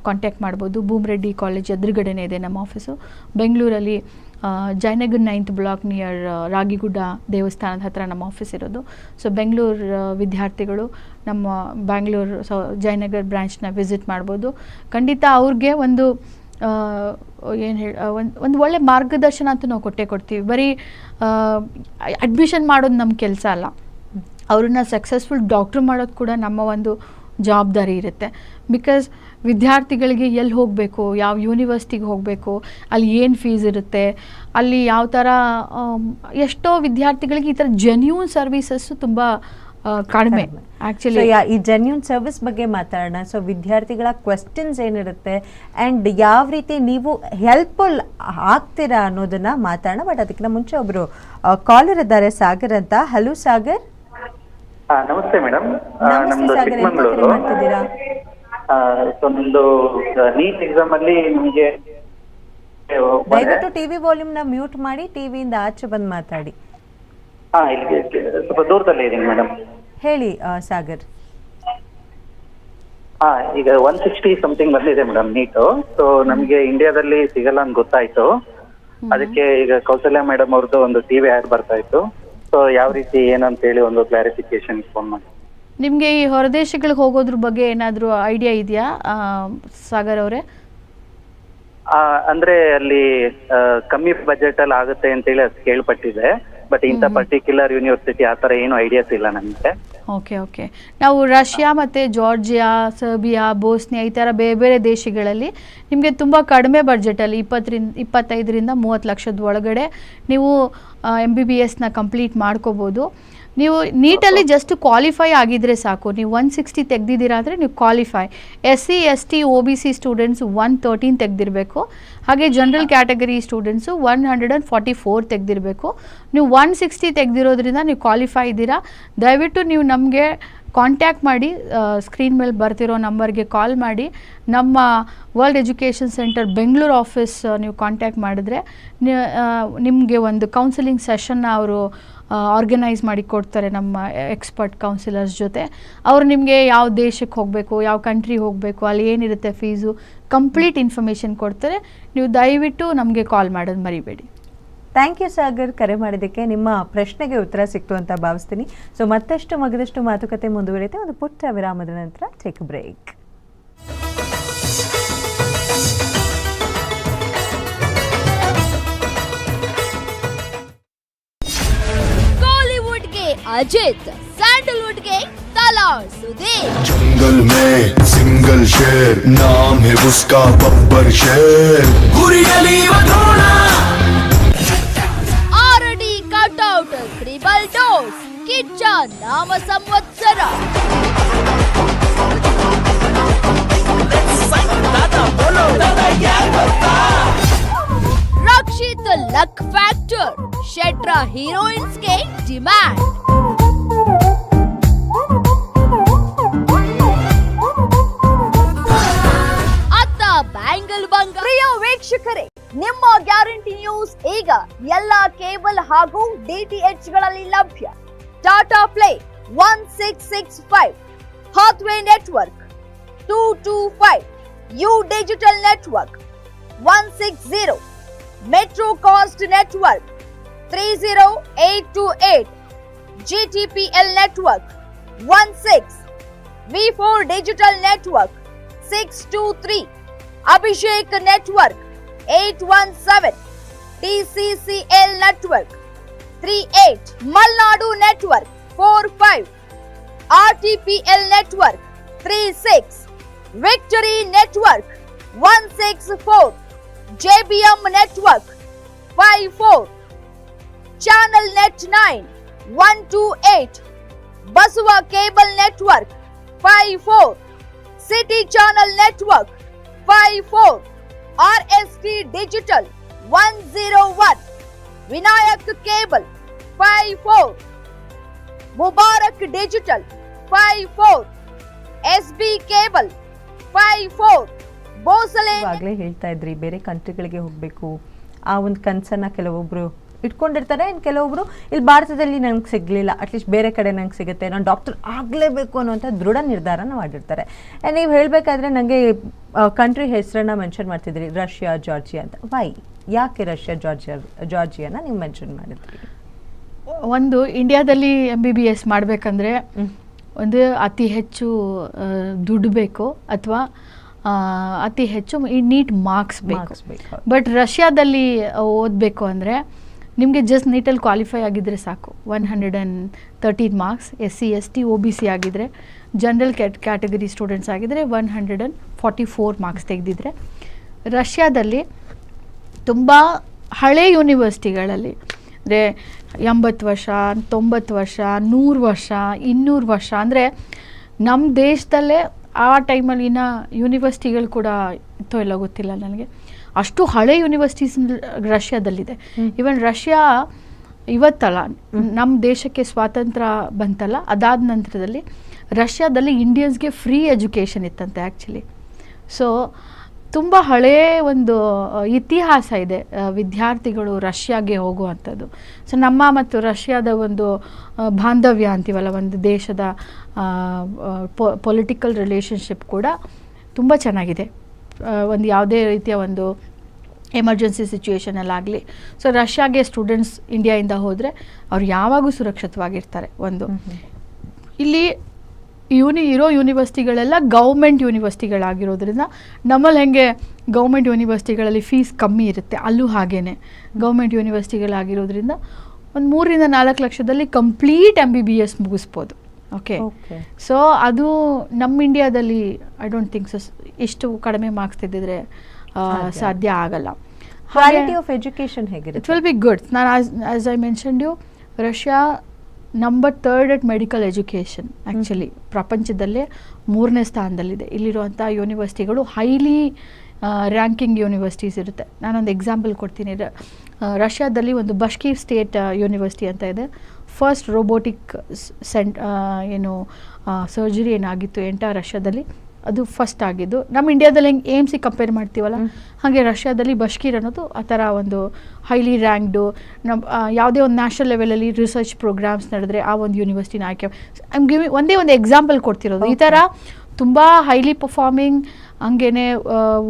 ಕಾಂಟ್ಯಾಕ್ಟ್ ಮಾಡ್ಬೋದು. ಭೂಮರೆಡ್ಡಿ ಕಾಲೇಜ್ ಎದುರುಗಡೆನೇ ಇದೆ ನಮ್ಮ ಆಫೀಸು. ಬೆಂಗಳೂರಲ್ಲಿ Jayanagar 9th block near Ragigudda ದೇವಸ್ಥಾನದ ಹತ್ರ ನಮ್ಮ ಆಫೀಸ್ ಇರೋದು. ಸೊ ಬೆಂಗಳೂರು ವಿದ್ಯಾರ್ಥಿಗಳು ನಮ್ಮ ಬ್ಯಾಂಗ್ಳೂರು ಜಯನಗರ್ ಬ್ರಾಂಚ್ನ ವಿಸಿಟ್ ಮಾಡ್ಬೋದು. ಖಂಡಿತ ಅವ್ರಿಗೆ ಒಂದು ಒಂದು ಒಳ್ಳೆ ಮಾರ್ಗದರ್ಶನ ಅಂತೂ ನಾವು ಕೊಡ್ತೀವಿ. ಬರೀ ಅಡ್ಮಿಷನ್ ಮಾಡೋದು ನಮ್ಮ ಕೆಲಸ ಅಲ್ಲ, ಅವ್ರನ್ನ ಸಕ್ಸಸ್ಫುಲ್ ಡಾಕ್ಟ್ರ್ ಮಾಡೋದು ಕೂಡ ನಮ್ಮ ಒಂದು ಜವಾಬ್ದಾರಿ ಇರುತ್ತೆ. ಬಿಕಾಸ್ ವಿದ್ಯಾರ್ಥಿಗಳಿಗೆ ಎಲ್ಲಿ ಹೋಗಬೇಕು, ಯಾವ ಯೂನಿವರ್ಸಿಟಿಗೆ ಹೋಗಬೇಕು, ಅಲ್ಲಿ ಏನು ಫೀಸ್ ಇರುತ್ತೆ, ಅಲ್ಲಿ ಯಾವ ಥರ ಎಷ್ಟೋ ವಿದ್ಯಾರ್ಥಿಗಳಿಗೆ ಈ ಥರ ಜೆನ್ಯೂನ್ ಸರ್ವಿಸಸ್ಸು ತುಂಬ ಕಡಿಮೆ ಆ್ಯಕ್ಚುಲಿ. ಈ ಜೆನ್ಯೂನ್ ಸರ್ವಿಸ್ ಬಗ್ಗೆ ಮಾತಾಡೋಣ. ಸೊ ವಿದ್ಯಾರ್ಥಿಗಳ ಕ್ವೆಶ್ಚನ್ಸ್ ಏನಿರುತ್ತೆ ಆ್ಯಂಡ್ ಯಾವ ರೀತಿ ನೀವು ಹೆಲ್ಪ್ಫುಲ್ ಆಗ್ತೀರಾ ಅನ್ನೋದನ್ನ ಮಾತಾಡೋಣ. ಬಟ್ ಅದಕ್ಕಿಂತ ಮುಂಚೆ ಒಬ್ಬರು ಕಾಲರ್ ಇದ್ದಾರೆ, ಸಾಗರ್ ಅಂತ. ಹಲೋ ಸಾಗರ್. ನಮಸ್ತೆ ಮೇಡಮ್, ನಮ್ದು ಸಾಗರ್, ಚಿಕ್ಕಮಂಗ್ಳೂರು. ಮಾಡ್ತಿದ್ದೀರಾ? ಸೊ ನಮ್ದು ನೀಟ್ ಎಕ್ಸಾಮ್ ಅಲ್ಲಿ ನಿಮಗೆ ದಯವಿಟ್ಟು ಟಿವಿ ವಾಲ್ಯೂಮ್ ನ ಮ್ಯೂಟ್ ಮಾಡಿ ಟಿವಿಯಿಂದ ಆಚೆ ಬಂದು ಮಾತಾಡಿ. ಇಲ್ಲಿ ಸ್ವಲ್ಪ ದೂರದಲ್ಲೇ ಇದೀನಿ ಮೇಡಮ್. ಹೇಳಿ ಸಾಗರ್. ಈಗ 160 ಸಮಥಿಂಗ್ ಬಂದಿದೆ ಮೇಡಮ್ ನೀಟು. ಸೊ ನಮ್ಗೆ ಇಂಡಿಯಾದಲ್ಲಿ ಸಿಗಲ್ಲ ಅಂತ ಗೊತ್ತಾಯ್ತು. ಅದಕ್ಕೆ ಈಗ ಕೌಸಲ್ಯ ಮೇಡಮ್ ಅವ್ರದ್ದು ಒಂದು ಟಿವಿ ಆಡ್ ಬರ್ತಾ ಇತ್ತು. ಸೊ ಯಾವ ರೀತಿ ಏನಂತ ಹೇಳಿ ಒಂದು ಕ್ಲಾರಿಫಿಕೇಶನ್ ಫೋನ್ ಮಾಡಿ. ನಿಮಗೆ ಈ ಹೊರದೇಶಗಳಿಗೆ ಹೋಗೋದ್ರ ಬಗ್ಗೆ ಏನಾದರೂ ಐಡಿಯಾ ಇದೆಯಾ ಸಾಗರ್ ಅವರೇ? ಅಂದ್ರೆ ಅಲ್ಲಿ ಕಮ್ಮಿ ಬಜೆಟ್ ಅಲ್ಲಿ ಆಗುತ್ತೆ ಅಂತ ಹೇಳಿ ಅದು ಕೇಳ್ಪಟ್ಟಿದೆ. ಬಟ್ ಇಂಥ ಪರ್ಟಿಕ್ಯುಲರ್ ಯೂನಿವರ್ಸಿಟಿ ಆ ಥರ ಏನು ಐಡಿಯಾಸ್ ಇಲ್ಲ ನನಗೆ. ಓಕೆ. ನಾವು ರಷ್ಯಾ ಮತ್ತು ಜಾರ್ಜಿಯಾ, ಸರ್ಬಿಯಾ, ಬೋಸ್ನಿಯಾ ಈ ಥರ ಬೇರೆ ಬೇರೆ ದೇಶಗಳಲ್ಲಿ ನಿಮಗೆ ತುಂಬ ಕಡಿಮೆ ಬಡ್ಜೆಟಲ್ಲಿ 25ರಿಂದ 30 ಲಕ್ಷದ ಒಳಗಡೆ ನೀವು MBBSನ ಕಂಪ್ಲೀಟ್ ಮಾಡ್ಕೋಬೋದು. ನೀವು ನೀಟಲ್ಲಿ ಜಸ್ಟ್ ಕ್ವಾಲಿಫೈ ಆಗಿದ್ದರೆ ಸಾಕು. ನೀವು 160 ತೆಗೆದಿದ್ದೀರಾ ಅಂದರೆ ನೀವು qualify. SC ST OBC students 113 ತೆಗೆದಿರಬೇಕು. ಹಾಗೆ ಜನರಲ್ ಕ್ಯಾಟಗರಿ ಸ್ಟೂಡೆಂಟ್ಸು 144 ತೆಗೆದಿರಬೇಕು. ನೀವು 160 ತೆಗೆದಿರೋದ್ರಿಂದ ನೀವು ಕ್ವಾಲಿಫೈ ಇದ್ದೀರಾ. ದಯವಿಟ್ಟು ನೀವು ನಮಗೆ ಕಾಂಟ್ಯಾಕ್ಟ್ ಮಾಡಿ, ಸ್ಕ್ರೀನ್ ಮೇಲೆ ಬರ್ತಿರೋ ನಂಬರ್ಗೆ ಕಾಲ್ ಮಾಡಿ. ನಮ್ಮ world education centre Bengaluru office ನೀವು ಕಾಂಟ್ಯಾಕ್ಟ್ ಮಾಡಿದ್ರೆ ನಿಮಗೆ ಒಂದು ಕೌನ್ಸಿಲಿಂಗ್ ಸೆಷನ್ನ ಅವರು ಆರ್ಗನೈಸ್ ಮಾಡಿ ಕೊಡ್ತಾರೆ ನಮ್ಮ ಎಕ್ಸ್ಪರ್ಟ್ ಕೌನ್ಸಿಲರ್ಸ್ ಜೊತೆ. ಅವರು ನಿಮಗೆ ಯಾವ ದೇಶಕ್ಕೆ ಹೋಗಬೇಕು, ಯಾವ ಕಂಟ್ರಿಗೆ ಹೋಗಬೇಕು, ಅಲ್ಲಿ ಏನಿರುತ್ತೆ ಫೀಸು, ಕಂಪ್ಲೀಟ್ ಇನ್ಫಾರ್ಮೇಷನ್ ಕೊಡ್ತಾರೆ. ನೀವು ದಯವಿಟ್ಟು ನಮಗೆ ಕಾಲ್ ಮಾಡೋದು ಮರಿಬೇಡಿ. ಥ್ಯಾಂಕ್ ಯು ಸಾಗರ್, ಕರೆ ಮಾಡಿದ್ದಕ್ಕೆ. ನಿಮ್ಮ ಪ್ರಶ್ನೆಗೆ ಉತ್ತರ ಸಿಕ್ತು ಅಂತ ಭಾವಿಸ್ತೀನಿ. ಸೊ ಮತ್ತಷ್ಟು ಮಗದಷ್ಟು ಮಾತುಕತೆ ಮುಂದುವರಿಯುತ್ತೆ ಒಂದು ಪುಟ್ಟ ವಿರಾಮದ ನಂತರ. Take break. ಬಾಲಿವುಡ್ಗೆ ಅಜಿತ್, ಸ್ಯಾಂಡಲ್ವುಡ್ಗೆ ತಲಾಶ್ ಸುದೀಪ್. जंगल में सिंगल शेर नाम है उसका बब्बर शेर. ಆರಡಿ ಕಟ್ಔಟ್, ಟ್ರಿಬಲ್ ಡೋಸ್, ಕಿಚ್ಚ ನಾಮ ಸಂವತ್ಸರ. ರಕ್ಷಿತ್ ಲಕ್ ಫ್ಯಾಕ್ಟರ್, ಶೆಟ್ರ ಹೀರೋಯಿನ್ಸ್ಗೆ ಡಿಮ್ಯಾಂಡ್. ಅತ್ತ ಬ್ಯಾಂಗಲ್ ಬಂಗ. ಪ್ರಿಯ ವೀಕ್ಷಕರೇ, ನಿಮ್ಮ ಗ್ಯಾರಂಟಿ ನ್ಯೂಸ್ ಈಗ ಎಲ್ಲ ಕೇಬಲ್ ಹಾಗೂ DTH ಗಳಲ್ಲಿ ಲಭ್ಯ. Tata Play 1665, Hathway network 225, U digital network 160, metro cast network 30828, GTPL Network 16, V4 Digital Network 623, Abhishek Network 817, TCCL Network 38, Malnadu Network 45, RTPL Network 36, Victory Network 164, JBM Network 54, Channel Net 9 128, Basua Cable Network 54, City Channel Network 54, RST Digital 101, Vinayak Cable 54, Mubarak Digital 54, SB Cable 54, Bosale. ಇವಾಗಲೇ ಹೇಳ್ತಾ ಇದ್ರಿ ಬೇರೆ ಕಂಟ್ರಿಗಳಿಗೆ ಹೋಗಬೇಕು ಆ ಒಂದು ಕನಸನ್ನು ಕೆಲವೊಬ್ಬರು ಇಟ್ಕೊಂಡಿರ್ತಾರೆ. ಇನ್ನು ಕೆಲವೊಬ್ಬರು ಇಲ್ಲಿ ಭಾರತದಲ್ಲಿ ನಂಗೆ ಸಿಗಲಿಲ್ಲ, ಅಟ್ಲೀಸ್ಟ್ ಬೇರೆ ಕಡೆ ನಂಗೆ ಸಿಗುತ್ತೆ, ನಾನು ಡಾಕ್ಟರ್ ಆಗಲೇಬೇಕು ಅನ್ನೋಂಥ ದೃಢ ನಿರ್ಧಾರನ ಮಾಡಿರ್ತಾರೆ. ನೀವು ಹೇಳಬೇಕಾದ್ರೆ ನನಗೆ ಕಂಟ್ರಿ ಹೆಸರನ್ನು ಮೆನ್ಷನ್ ಮಾಡ್ತಿದ್ರಿ, ರಷ್ಯಾ, ಜಾರ್ಜಿಯಾ ಅಂತ. ವೈ, ಯಾಕೆ ರಷ್ಯಾ, ಜಾರ್ಜಿಯಾನ ನೀವು ಮೆನ್ಷನ್ ಮಾಡಿದ್ರಿ? ಒಂದು ಇಂಡಿಯಾದಲ್ಲಿ MBBS ಮಾಡಬೇಕಂದ್ರೆ ಒಂದು ಅತಿ ಹೆಚ್ಚು ದುಡ್ಡು ಬೇಕು ಅಥವಾ ಅತಿ ಹೆಚ್ಚು ನೀಟ್ ಮಾರ್ಕ್ಸ್ ಬೇಕು. ಬಟ್ ರಷ್ಯಾದಲ್ಲಿ ಓದಬೇಕು ಅಂದರೆ ನಿಮಗೆ ಜಸ್ಟ್ ನೀಟಲ್ಲಿ ಕ್ವಾಲಿಫೈ ಆಗಿದ್ದರೆ ಸಾಕು. 113 ಮಾರ್ಕ್ಸ್, SC ST OBC ಆಗಿದ್ದರೆ, ಜನರಲ್ ಕ್ಯಾಟಗರಿ ಸ್ಟೂಡೆಂಟ್ಸ್ ಆಗಿದ್ದರೆ 144 ಮಾರ್ಕ್ಸ್ ತೆಗೆದಿದ್ರೆ. ರಷ್ಯಾದಲ್ಲಿ ತುಂಬ ಹಳೆ ಯೂನಿವರ್ಸಿಟಿಗಳಲ್ಲಿ ಅಂದರೆ 80 ವರ್ಷ, 90 ವರ್ಷ, 100 ವರ್ಷ, 200 ವರ್ಷ, ಅಂದರೆ ನಮ್ಮ ದೇಶದಲ್ಲೇ ಆ ಟೈಮಲ್ಲಿನ ಯೂನಿವರ್ಸಿಟಿಗಳು ಕೂಡ ಇತ್ತೋ ಇಲ್ಲ ಗೊತ್ತಿಲ್ಲ ನನಗೆ, ಅಷ್ಟು ಹಳೆ ಯೂನಿವರ್ಸಿಟೀಸ್ ರಷ್ಯಾದಲ್ಲಿದೆ. ಈವನ್ ರಷ್ಯಾ ಇವತ್ತಲ್ಲ, ನಮ್ಮ ದೇಶಕ್ಕೆ ಸ್ವಾತಂತ್ರ್ಯ ಬಂತಲ್ಲ, ಅದಾದ ನಂತರದಲ್ಲಿ ರಷ್ಯಾದಲ್ಲಿ ಇಂಡಿಯನ್ಸ್ಗೆ ಫ್ರೀ ಎಜುಕೇಷನ್ ಇತ್ತಂತೆ ಆ್ಯಕ್ಚುಲಿ. ಸೊ ತುಂಬ ಹಳೆಯ ಒಂದು ಇತಿಹಾಸ ಇದೆ ವಿದ್ಯಾರ್ಥಿಗಳು ರಷ್ಯಾಗೆ ಹೋಗುವಂಥದ್ದು. ಸೊ ನಮ್ಮ ಮತ್ತು ರಷ್ಯಾದ ಒಂದು ಬಾಂಧವ್ಯ ಅಂತೀವಲ್ಲ, ಒಂದು ದೇಶದ ಪೊಲಿಟಿಕಲ್ ರಿಲೇಷನ್ಶಿಪ್ ಕೂಡ ತುಂಬ ಚೆನ್ನಾಗಿದೆ. ಒಂದು ಯಾವುದೇ ರೀತಿಯ ಒಂದು ಎಮರ್ಜೆನ್ಸಿ ಸಿಚುವೇಷನಲ್ಲಾಗಲಿ, ಸೊ ರಷ್ಯಾಗೆ ಸ್ಟೂಡೆಂಟ್ಸ್ ಇಂಡಿಯಾಯಿಂದ ಹೋದರೆ ಅವ್ರು ಯಾವಾಗೂ ಸುರಕ್ಷಿತವಾಗಿರ್ತಾರೆ. ಒಂದು ಇಲ್ಲಿ ಇರೋ ಯೂನಿವರ್ಸಿಟಿಗಳೆಲ್ಲ ಗೌರ್ಮೆಂಟ್ ಯೂನಿವರ್ಸಿಟಿಗಳಾಗಿರೋದ್ರಿಂದ ನಮ್ಮಲ್ಲಿ ಹೆಂಗೆ ಗೌರ್ಮೆಂಟ್ ಯೂನಿವರ್ಸಿಟಿಗಳಲ್ಲಿ ಫೀಸ್ ಕಮ್ಮಿ ಇರುತ್ತೆ, ಅಲ್ಲೂ ಹಾಗೇ ಗೌರ್ಮೆಂಟ್ ಯೂನಿವರ್ಸಿಟಿಗಳಾಗಿರೋದ್ರಿಂದ ಒಂದು 3 ರಿಂದ 4 ಲಕ್ಷದಲ್ಲಿ ಕಂಪ್ಲೀಟ್ MBBS ಮುಗಿಸ್ಬೋದು. ಓಕೆ, ಸೊ ಅದು ನಮ್ಮ ಇಂಡಿಯಾದಲ್ಲಿ ಐ ಡೋಂಟ್ ಥಿಂಕ್ ಸೊ ಇಷ್ಟು ಕಡಿಮೆ ಮಾರ್ಕ್ಸ್ ತೆಗೆದಿದ್ರೆ ಸಾಧ್ಯ ಆಗಲ್ಲ. ಕ್ವಾಲಿಟಿ ಆಫ್ ಎಜುಕೇಷನ್ ಹೇಗಿರುತ್ತೆ? It will be good. ನಾನು as I mentioned you, Russia number 3rd at medical education actually ಪ್ರಪಂಚದಲ್ಲೇ 3ನೇ ಸ್ಥಾನದಲ್ಲಿದೆ. ಇಲ್ಲಿರುವಂಥ ಯೂನಿವರ್ಸಿಟಿಗಳು ಹೈಲಿ ರ್ಯಾಂಕಿಂಗ್ ಯೂನಿವರ್ಸಿಟೀಸ್ ಇರುತ್ತೆ. ನಾನೊಂದು ಎಕ್ಸಾಂಪಲ್ ಕೊಡ್ತೀನಿ. ರಷ್ಯಾದಲ್ಲಿ ಒಂದು ಬಷ್ಕೀರ್ ಸ್ಟೇಟ್ ಯೂನಿವರ್ಸಿಟಿ ಅಂತ ಇದೆ. ಫಸ್ಟ್ ರೋಬೋಟಿಕ್ ಏನು ಸರ್ಜರಿ ಏನಾಗಿತ್ತು ಎಂಟೈರ್ ರಷ್ಯಾದಲ್ಲಿ, ಅದು ಫಸ್ಟ್ ಆಗಿದ್ದು. ನಮ್ಮ ಇಂಡಿಯಾದಲ್ಲಿ ಹೆಂಗೆ AIIMS ಕಂಪೇರ್ ಮಾಡ್ತೀವಲ್ಲ, ಹಾಗೆ ರಷ್ಯಾದಲ್ಲಿ ಬಷ್ಕೀರ್ ಅನ್ನೋದು ಆ ಥರ ಒಂದು ಹೈಲಿ ರ್ಯಾಂಕ್ಡು. ನಮ್ಮ ಯಾವುದೇ ಒಂದು ನ್ಯಾಷನಲ್ ಲೆವೆಲಲ್ಲಿ ರಿಸರ್ಚ್ ಪ್ರೋಗ್ರಾಮ್ಸ್ ನಡೆದ್ರೆ ಆ ಒಂದು ಯೂನಿವರ್ಸಿಟಿನ ಆಯ್ಕೆ. ಒಂದೇ ಒಂದು ಎಕ್ಸಾಂಪಲ್ ಕೊಡ್ತಿರೋದು. ಈ ಥರ ತುಂಬ ಹೈಲಿ ಪರ್ಫಾರ್ಮಿಂಗ್, ಹಂಗೇ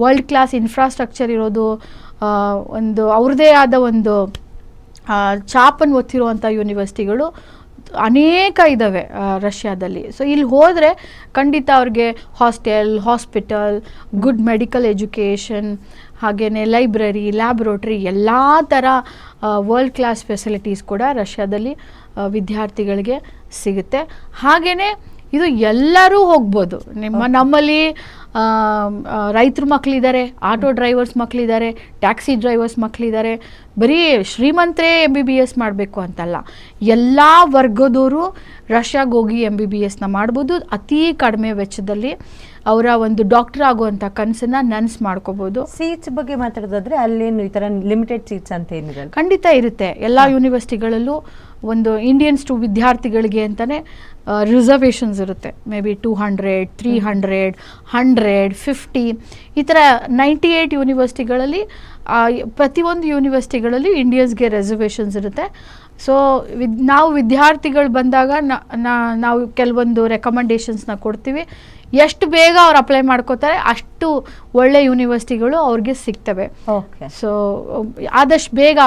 ವರ್ಲ್ಡ್ ಕ್ಲಾಸ್ ಇನ್ಫ್ರಾಸ್ಟ್ರಕ್ಚರ್ ಇರೋದು, ಒಂದು ಅವ್ರದ್ದೇ ಆದ ಒಂದು ಚಾಪನ್ನು ಒತ್ತಿರುವಂಥ ಯೂನಿವರ್ಸಿಟಿಗಳು ಅನೇಕ ಇದ್ದಾವೆ ರಷ್ಯಾದಲ್ಲಿ. ಸೊ ಇಲ್ಲಿ ಹೋದರೆ ಖಂಡಿತ ಅವ್ರಿಗೆ hostel, hospital, good medical education, ಹಾಗೆಯೇ ಲೈಬ್ರರಿ, ಲ್ಯಾಬ್ರೋಟ್ರಿ, ಎಲ್ಲ ಥರ ವರ್ಲ್ಡ್ ಕ್ಲಾಸ್ ಫೆಸಿಲಿಟೀಸ್ ಕೂಡ ರಷ್ಯಾದಲ್ಲಿ ವಿದ್ಯಾರ್ಥಿಗಳಿಗೆ ಸಿಗುತ್ತೆ. ಹಾಗೆಯೇ ಇದು ಎಲ್ಲರೂ ಹೋಗ್ಬೋದು. ನಮ್ಮಲ್ಲಿ ರೈತರ ಮಕ್ಕಳಿದ್ದಾರೆ, ಆಟೋ ಡ್ರೈವರ್ಸ್ ಮಕ್ಕಳಿದ್ದಾರೆ, ಟ್ಯಾಕ್ಸಿ ಡ್ರೈವರ್ಸ್ ಮಕ್ಕಳಿದ್ದಾರೆ. ಬರೀ ಶ್ರೀಮಂತರೇ MBBS ಮಾಡಬೇಕು ಅಂತಲ್ಲ, ಎಲ್ಲ ವರ್ಗದವರು ರಷ್ಯಾಗೆ ಹೋಗಿ MBBSನ ಮಾಡ್ಬೋದು. ಅತಿ ಕಡಿಮೆ ವೆಚ್ಚದಲ್ಲಿ ಅವರ ಒಂದು ಡಾಕ್ಟರ್ ಆಗುವಂಥ ಕನಸನ್ನು ನನಸು ಮಾಡ್ಕೋಬೋದು. ಸೀಟ್ಸ್ ಬಗ್ಗೆ ಮಾತಾಡೋದಾದ್ರೆ ಅಲ್ಲೇನು ಈ ಥರ ಲಿಮಿಟೆಡ್ ಸೀಟ್ಸ್ ಅಂತ ಏನಿದೆ? ಖಂಡಿತ ಇರುತ್ತೆ. ಎಲ್ಲ ಯೂನಿವರ್ಸಿಟಿಗಳಲ್ಲೂ ಒಂದು ಇಂಡಿಯನ್ಸ್ ವಿದ್ಯಾರ್ಥಿಗಳಿಗೆ ಅಂತಲೇ ರಿಸರ್ವೇಷನ್ಸ್ ಇರುತ್ತೆ. ಮೇ ಬಿ 200, 300, 100, 50 ಈ ಥರ 98 ಯೂನಿವರ್ಸಿಟಿಗಳಲ್ಲಿ ಪ್ರತಿಯೊಂದು ಯೂನಿವರ್ಸಿಟಿಗಳಲ್ಲಿ ಇಂಡಿಯನ್ಸ್ಗೆ ರಿಸರ್ವೇಷನ್ಸ್ ಇರುತ್ತೆ. ಸೊ ನಾವು ವಿದ್ಯಾರ್ಥಿಗಳು ಬಂದಾಗ ನಾವು ಕೆಲವೊಂದು ರೆಕಮೆಂಡೇಷನ್ಸ್ನ ಕೊಡ್ತೀವಿ. ಎಷ್ಟು ಬೇಗ ಅವ್ರು ಅಪ್ಲೈ ಮಾಡ್ಕೋತಾರೆ ಅಷ್ಟು ಒಳ್ಳೆ ಯೂನಿವರ್ಸಿಟಿಗಳು ಅವ್ರಿಗೆ ಸಿಗ್ತವೆ. ಓಕೆ. ಸೊ ಆದಷ್ಟು ಬೇಗ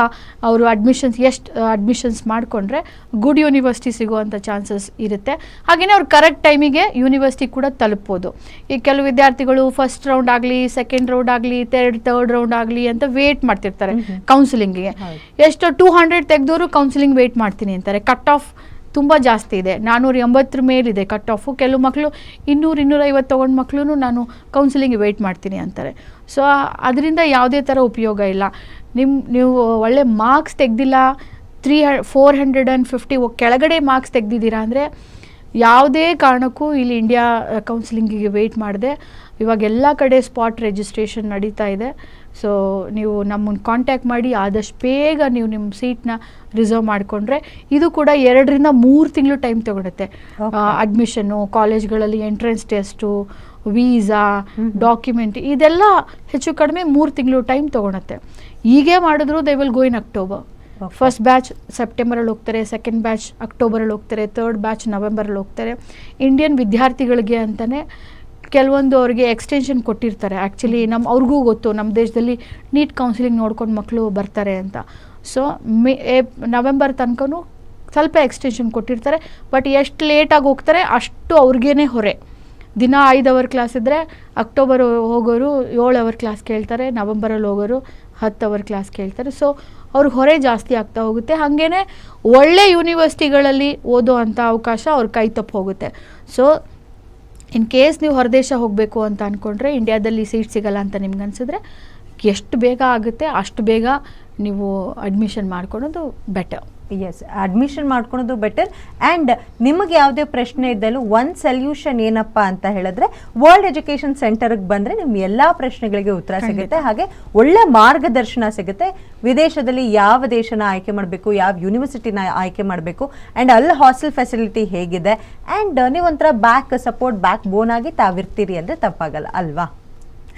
ಅವರು ಅಡ್ಮಿಷನ್ಸ್ ಮಾಡಿಕೊಂಡ್ರೆ ಗುಡ್ ಯೂನಿವರ್ಸಿಟಿ ಸಿಗುವಂಥ ಚಾನ್ಸಸ್ ಇರುತ್ತೆ. ಹಾಗೆಯೇ ಅವ್ರು ಕರೆಕ್ಟ್ ಟೈಮಿಗೆ ಯೂನಿವರ್ಸಿಟಿ ಕೂಡ ತಲುಪ್ಬೋದು. ಈ ಕೆಲವು ವಿದ್ಯಾರ್ಥಿಗಳು ಫಸ್ಟ್ ರೌಂಡ್ ಆಗಲಿ, ಸೆಕೆಂಡ್ ರೌಂಡ್ ಆಗಲಿ, ಥರ್ಡ್ ರೌಂಡ್ ಆಗಲಿ ಅಂತ ವೇಟ್ ಮಾಡ್ತಿರ್ತಾರೆ ಕೌನ್ಸಿಲಿಂಗಿಗೆ. ಎಷ್ಟು 200 ತೆಗೆದವರು ಕೌನ್ಸಿಲಿಂಗ್ ವೇಟ್ ಮಾಡ್ತೀನಿ ಅಂತಾರೆ. ಕಟ್ ಆಫ್ ತುಂಬ ಜಾಸ್ತಿ ಇದೆ, 480 ಮೇಲಿದೆ ಕಟ್ ಆಫು. ಕೆಲವು ಮಕ್ಕಳು 200-250 ತೊಗೊಂಡು ಮಕ್ಕಳು ನಾನು ಕೌನ್ಸಿಲಿಂಗ್ ವೆಯ್ಟ್ ಮಾಡ್ತೀನಿ ಅಂತಾರೆ. ಸೊ ಅದರಿಂದ ಯಾವುದೇ ಥರ ಉಪಯೋಗ ಇಲ್ಲ. ನೀವು ಒಳ್ಳೆ ಮಾರ್ಕ್ಸ್ ತೆಗೆದಿಲ್ಲ, 450 ಕೆಳಗಡೆ ಮಾರ್ಕ್ಸ್ ತೆಗೆದಿದ್ದೀರಾ ಅಂದರೆ ಯಾವುದೇ ಕಾರಣಕ್ಕೂ ಇಲ್ಲಿ ಇಂಡಿಯಾ ಕೌನ್ಸಿಲಿಂಗಿಗೆ ವೆಯ್ಟ್ ಮಾಡಿದೆ. ಇವಾಗ ಎಲ್ಲ ಕಡೆ ಸ್ಪಾಟ್ ರಿಜಿಸ್ಟ್ರೇಷನ್ ನಡೀತಾ ಇದೆ. ಸೊ ನೀವು ನಮ್ಮನ್ನು ಕಾಂಟ್ಯಾಕ್ಟ್ ಮಾಡಿ ಆದಷ್ಟು ಬೇಗ ನೀವು ನಿಮ್ಮ ಸೀಟ್ನ ರಿಸರ್ವ್ ಮಾಡಿಕೊಂಡ್ರೆ, ಇದು ಕೂಡ 2 ರಿಂದ 3 ತಿಂಗಳು ಟೈಮ್ ತೊಗೊಳುತ್ತೆ. ಅಡ್ಮಿಷನ್ನು, ಕಾಲೇಜ್ಗಳಲ್ಲಿ ಎಂಟ್ರೆನ್ಸ್ ಟೆಸ್ಟು, ವೀಸಾ, ಡಾಕ್ಯುಮೆಂಟ್, ಇದೆಲ್ಲ ಹೆಚ್ಚು ಕಡಿಮೆ 3 ತಿಂಗಳು ಟೈಮ್ ತೊಗೊಳುತ್ತೆ. ಹೀಗೆ ಮಾಡಿದ್ರು they will go in October. First batch ಸೆಪ್ಟೆಂಬರಲ್ಲಿ ಹೋಗ್ತಾರೆ, ಸೆಕೆಂಡ್ ಬ್ಯಾಚ್ ಅಕ್ಟೋಬರಲ್ಲಿ ಹೋಗ್ತಾರೆ, ಥರ್ಡ್ ಬ್ಯಾಚ್ ನವೆಂಬರಲ್ಲಿ ಹೋಗ್ತಾರೆ. ಇಂಡಿಯನ್ ವಿದ್ಯಾರ್ಥಿಗಳಿಗೆ ಅಂತಲೇ ಕೆಲವೊಂದು ಅವ್ರಿಗೆ ಎಕ್ಸ್ಟೆನ್ಷನ್ ಕೊಟ್ಟಿರ್ತಾರೆ. ಆ್ಯಕ್ಚುಲಿ ಅವ್ರಿಗೂ ಗೊತ್ತು ನಮ್ಮ ದೇಶದಲ್ಲಿ ನೀಟ್ ಕೌನ್ಸಿಲಿಂಗ್ ನೋಡ್ಕೊಂಡು ಮಕ್ಕಳು ಬರ್ತಾರೆ ಅಂತ. ಸೊ ನವೆಂಬರ್ ತನಕನೂ ಸ್ವಲ್ಪ ಎಕ್ಸ್ಟೆನ್ಷನ್ ಕೊಟ್ಟಿರ್ತಾರೆ. ಬಟ್ ಎಷ್ಟು ಲೇಟಾಗಿ ಹೋಗ್ತಾರೆ ಅಷ್ಟು ಅವ್ರಿಗೇ ಹೊರೆ. ದಿನ 5 ಅವರ್ ಕ್ಲಾಸ್ ಇದ್ದರೆ ಅಕ್ಟೋಬರ್ ಹೋಗೋರು 7 ಅವರ್ ಕ್ಲಾಸ್ ಕೇಳ್ತಾರೆ, ನವೆಂಬರಲ್ಲಿ ಹೋಗೋರು 10 ಅವರ್ ಕ್ಲಾಸ್ ಕೇಳ್ತಾರೆ. ಸೊ ಅವ್ರಿಗೆ ಹೊರೆ ಜಾಸ್ತಿ ಆಗ್ತಾ ಹೋಗುತ್ತೆ. ಹಾಗೇ ಒಳ್ಳೆ ಯೂನಿವರ್ಸಿಟಿಗಳಲ್ಲಿ ಓದೋ ಅಂಥ ಅವಕಾಶ ಅವ್ರ ಕೈ ತಪ್ಪು ಹೋಗುತ್ತೆ. ಸೊ ಇನ್ ಕೇಸ್ ನೀವು ಹೊರದೇಶ ಹೋಗಬೇಕು ಅಂತ ಅಂದ್ಕೊಂಡ್ರೆ, ಇಂಡಿಯಾದಲ್ಲಿ ಸೀಟ್ ಸಿಗಲ್ಲ ಅಂತ ನಿಮ್ಗೆ ಅನಿಸಿದ್ರೆ, ಎಷ್ಟು ಬೇಗ ಆಗುತ್ತೆ ಅಷ್ಟು ಬೇಗ ನೀವು ಅಡ್ಮಿಷನ್ ಮಾಡ್ಕೊಳೋದು ಬೆಟರ್. ಎಸ್, ಅಡ್ಮಿಷನ್ ಮಾಡ್ಕೊಳೋದು ಬೆಟರ್. ಆ್ಯಂಡ್ ನಿಮಗೆ ಯಾವುದೇ ಪ್ರಶ್ನೆ ಇದ್ದಲ್ಲೂ ಒಂದು ಸೊಲ್ಯೂಷನ್ ಏನಪ್ಪ ಅಂತ ಹೇಳಿದ್ರೆ, ವರ್ಲ್ಡ್ ಎಜುಕೇಷನ್ ಸೆಂಟರ್ಗೆ ಬಂದರೆ ನಿಮ್ಮ ಎಲ್ಲ ಪ್ರಶ್ನೆಗಳಿಗೆ ಉತ್ತರ ಸಿಗುತ್ತೆ. ಹಾಗೆ ಒಳ್ಳೆ ಮಾರ್ಗದರ್ಶನ ಸಿಗುತ್ತೆ. ವಿದೇಶದಲ್ಲಿ ಯಾವ ದೇಶನ ಆಯ್ಕೆ ಮಾಡಬೇಕು, ಯಾವ ಯೂನಿವರ್ಸಿಟಿನ ಆಯ್ಕೆ ಮಾಡಬೇಕು, ಆ್ಯಂಡ್ ಅಲ್ಲಿ ಹಾಸ್ಟೆಲ್ ಫೆಸಿಲಿಟಿ ಹೇಗಿದೆ, ಆ್ಯಂಡ್ ನೀವೊಂಥರ ಬ್ಯಾಕ್ ಬೋನ್ ಆಗಿ ತಾವಿರ್ತೀರಿ ಅಂದರೆ ತಪ್ಪಾಗಲ್ಲ ಅಲ್ವಾ?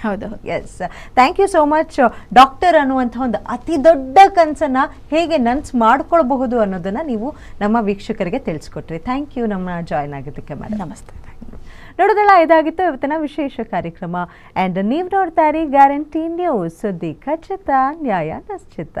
ಹೌದು. Yes, thank you so much. Doctor ಅನ್ನುವಂಥ ಒಂದು ಅತಿ ದೊಡ್ಡ ಕನಸನ್ನು ಹೇಗೆ ನನ್ಸ್ ಮಾಡ್ಕೊಳ್ಬಹುದು ಅನ್ನೋದನ್ನು ನೀವು ನಮ್ಮ ವೀಕ್ಷಕರಿಗೆ ತಿಳಿಸ್ಕೊಟ್ರಿ. ಥ್ಯಾಂಕ್ ಯು ನಮ್ಮ ಜಾಯ್ನ್ ಆಗಿದ್ದಕ್ಕೆ ಮೇಡಮ್. ನಮಸ್ತೆ. ನೋಡೋದಲ್ಲ, ಇದಾಗಿತ್ತು ಇವತ್ತಿನ ವಿಶೇಷ ಕಾರ್ಯಕ್ರಮ. ಆ್ಯಂಡ್ ನೀವು ನೋಡ್ತಾ ಇರಿ ಗ್ಯಾರಂಟಿ ನ್ಯೂಸ್, ಸುದ್ದಿ ಖಚಿತ, ನ್ಯಾಯ ನಿಶ್ಚಿತ.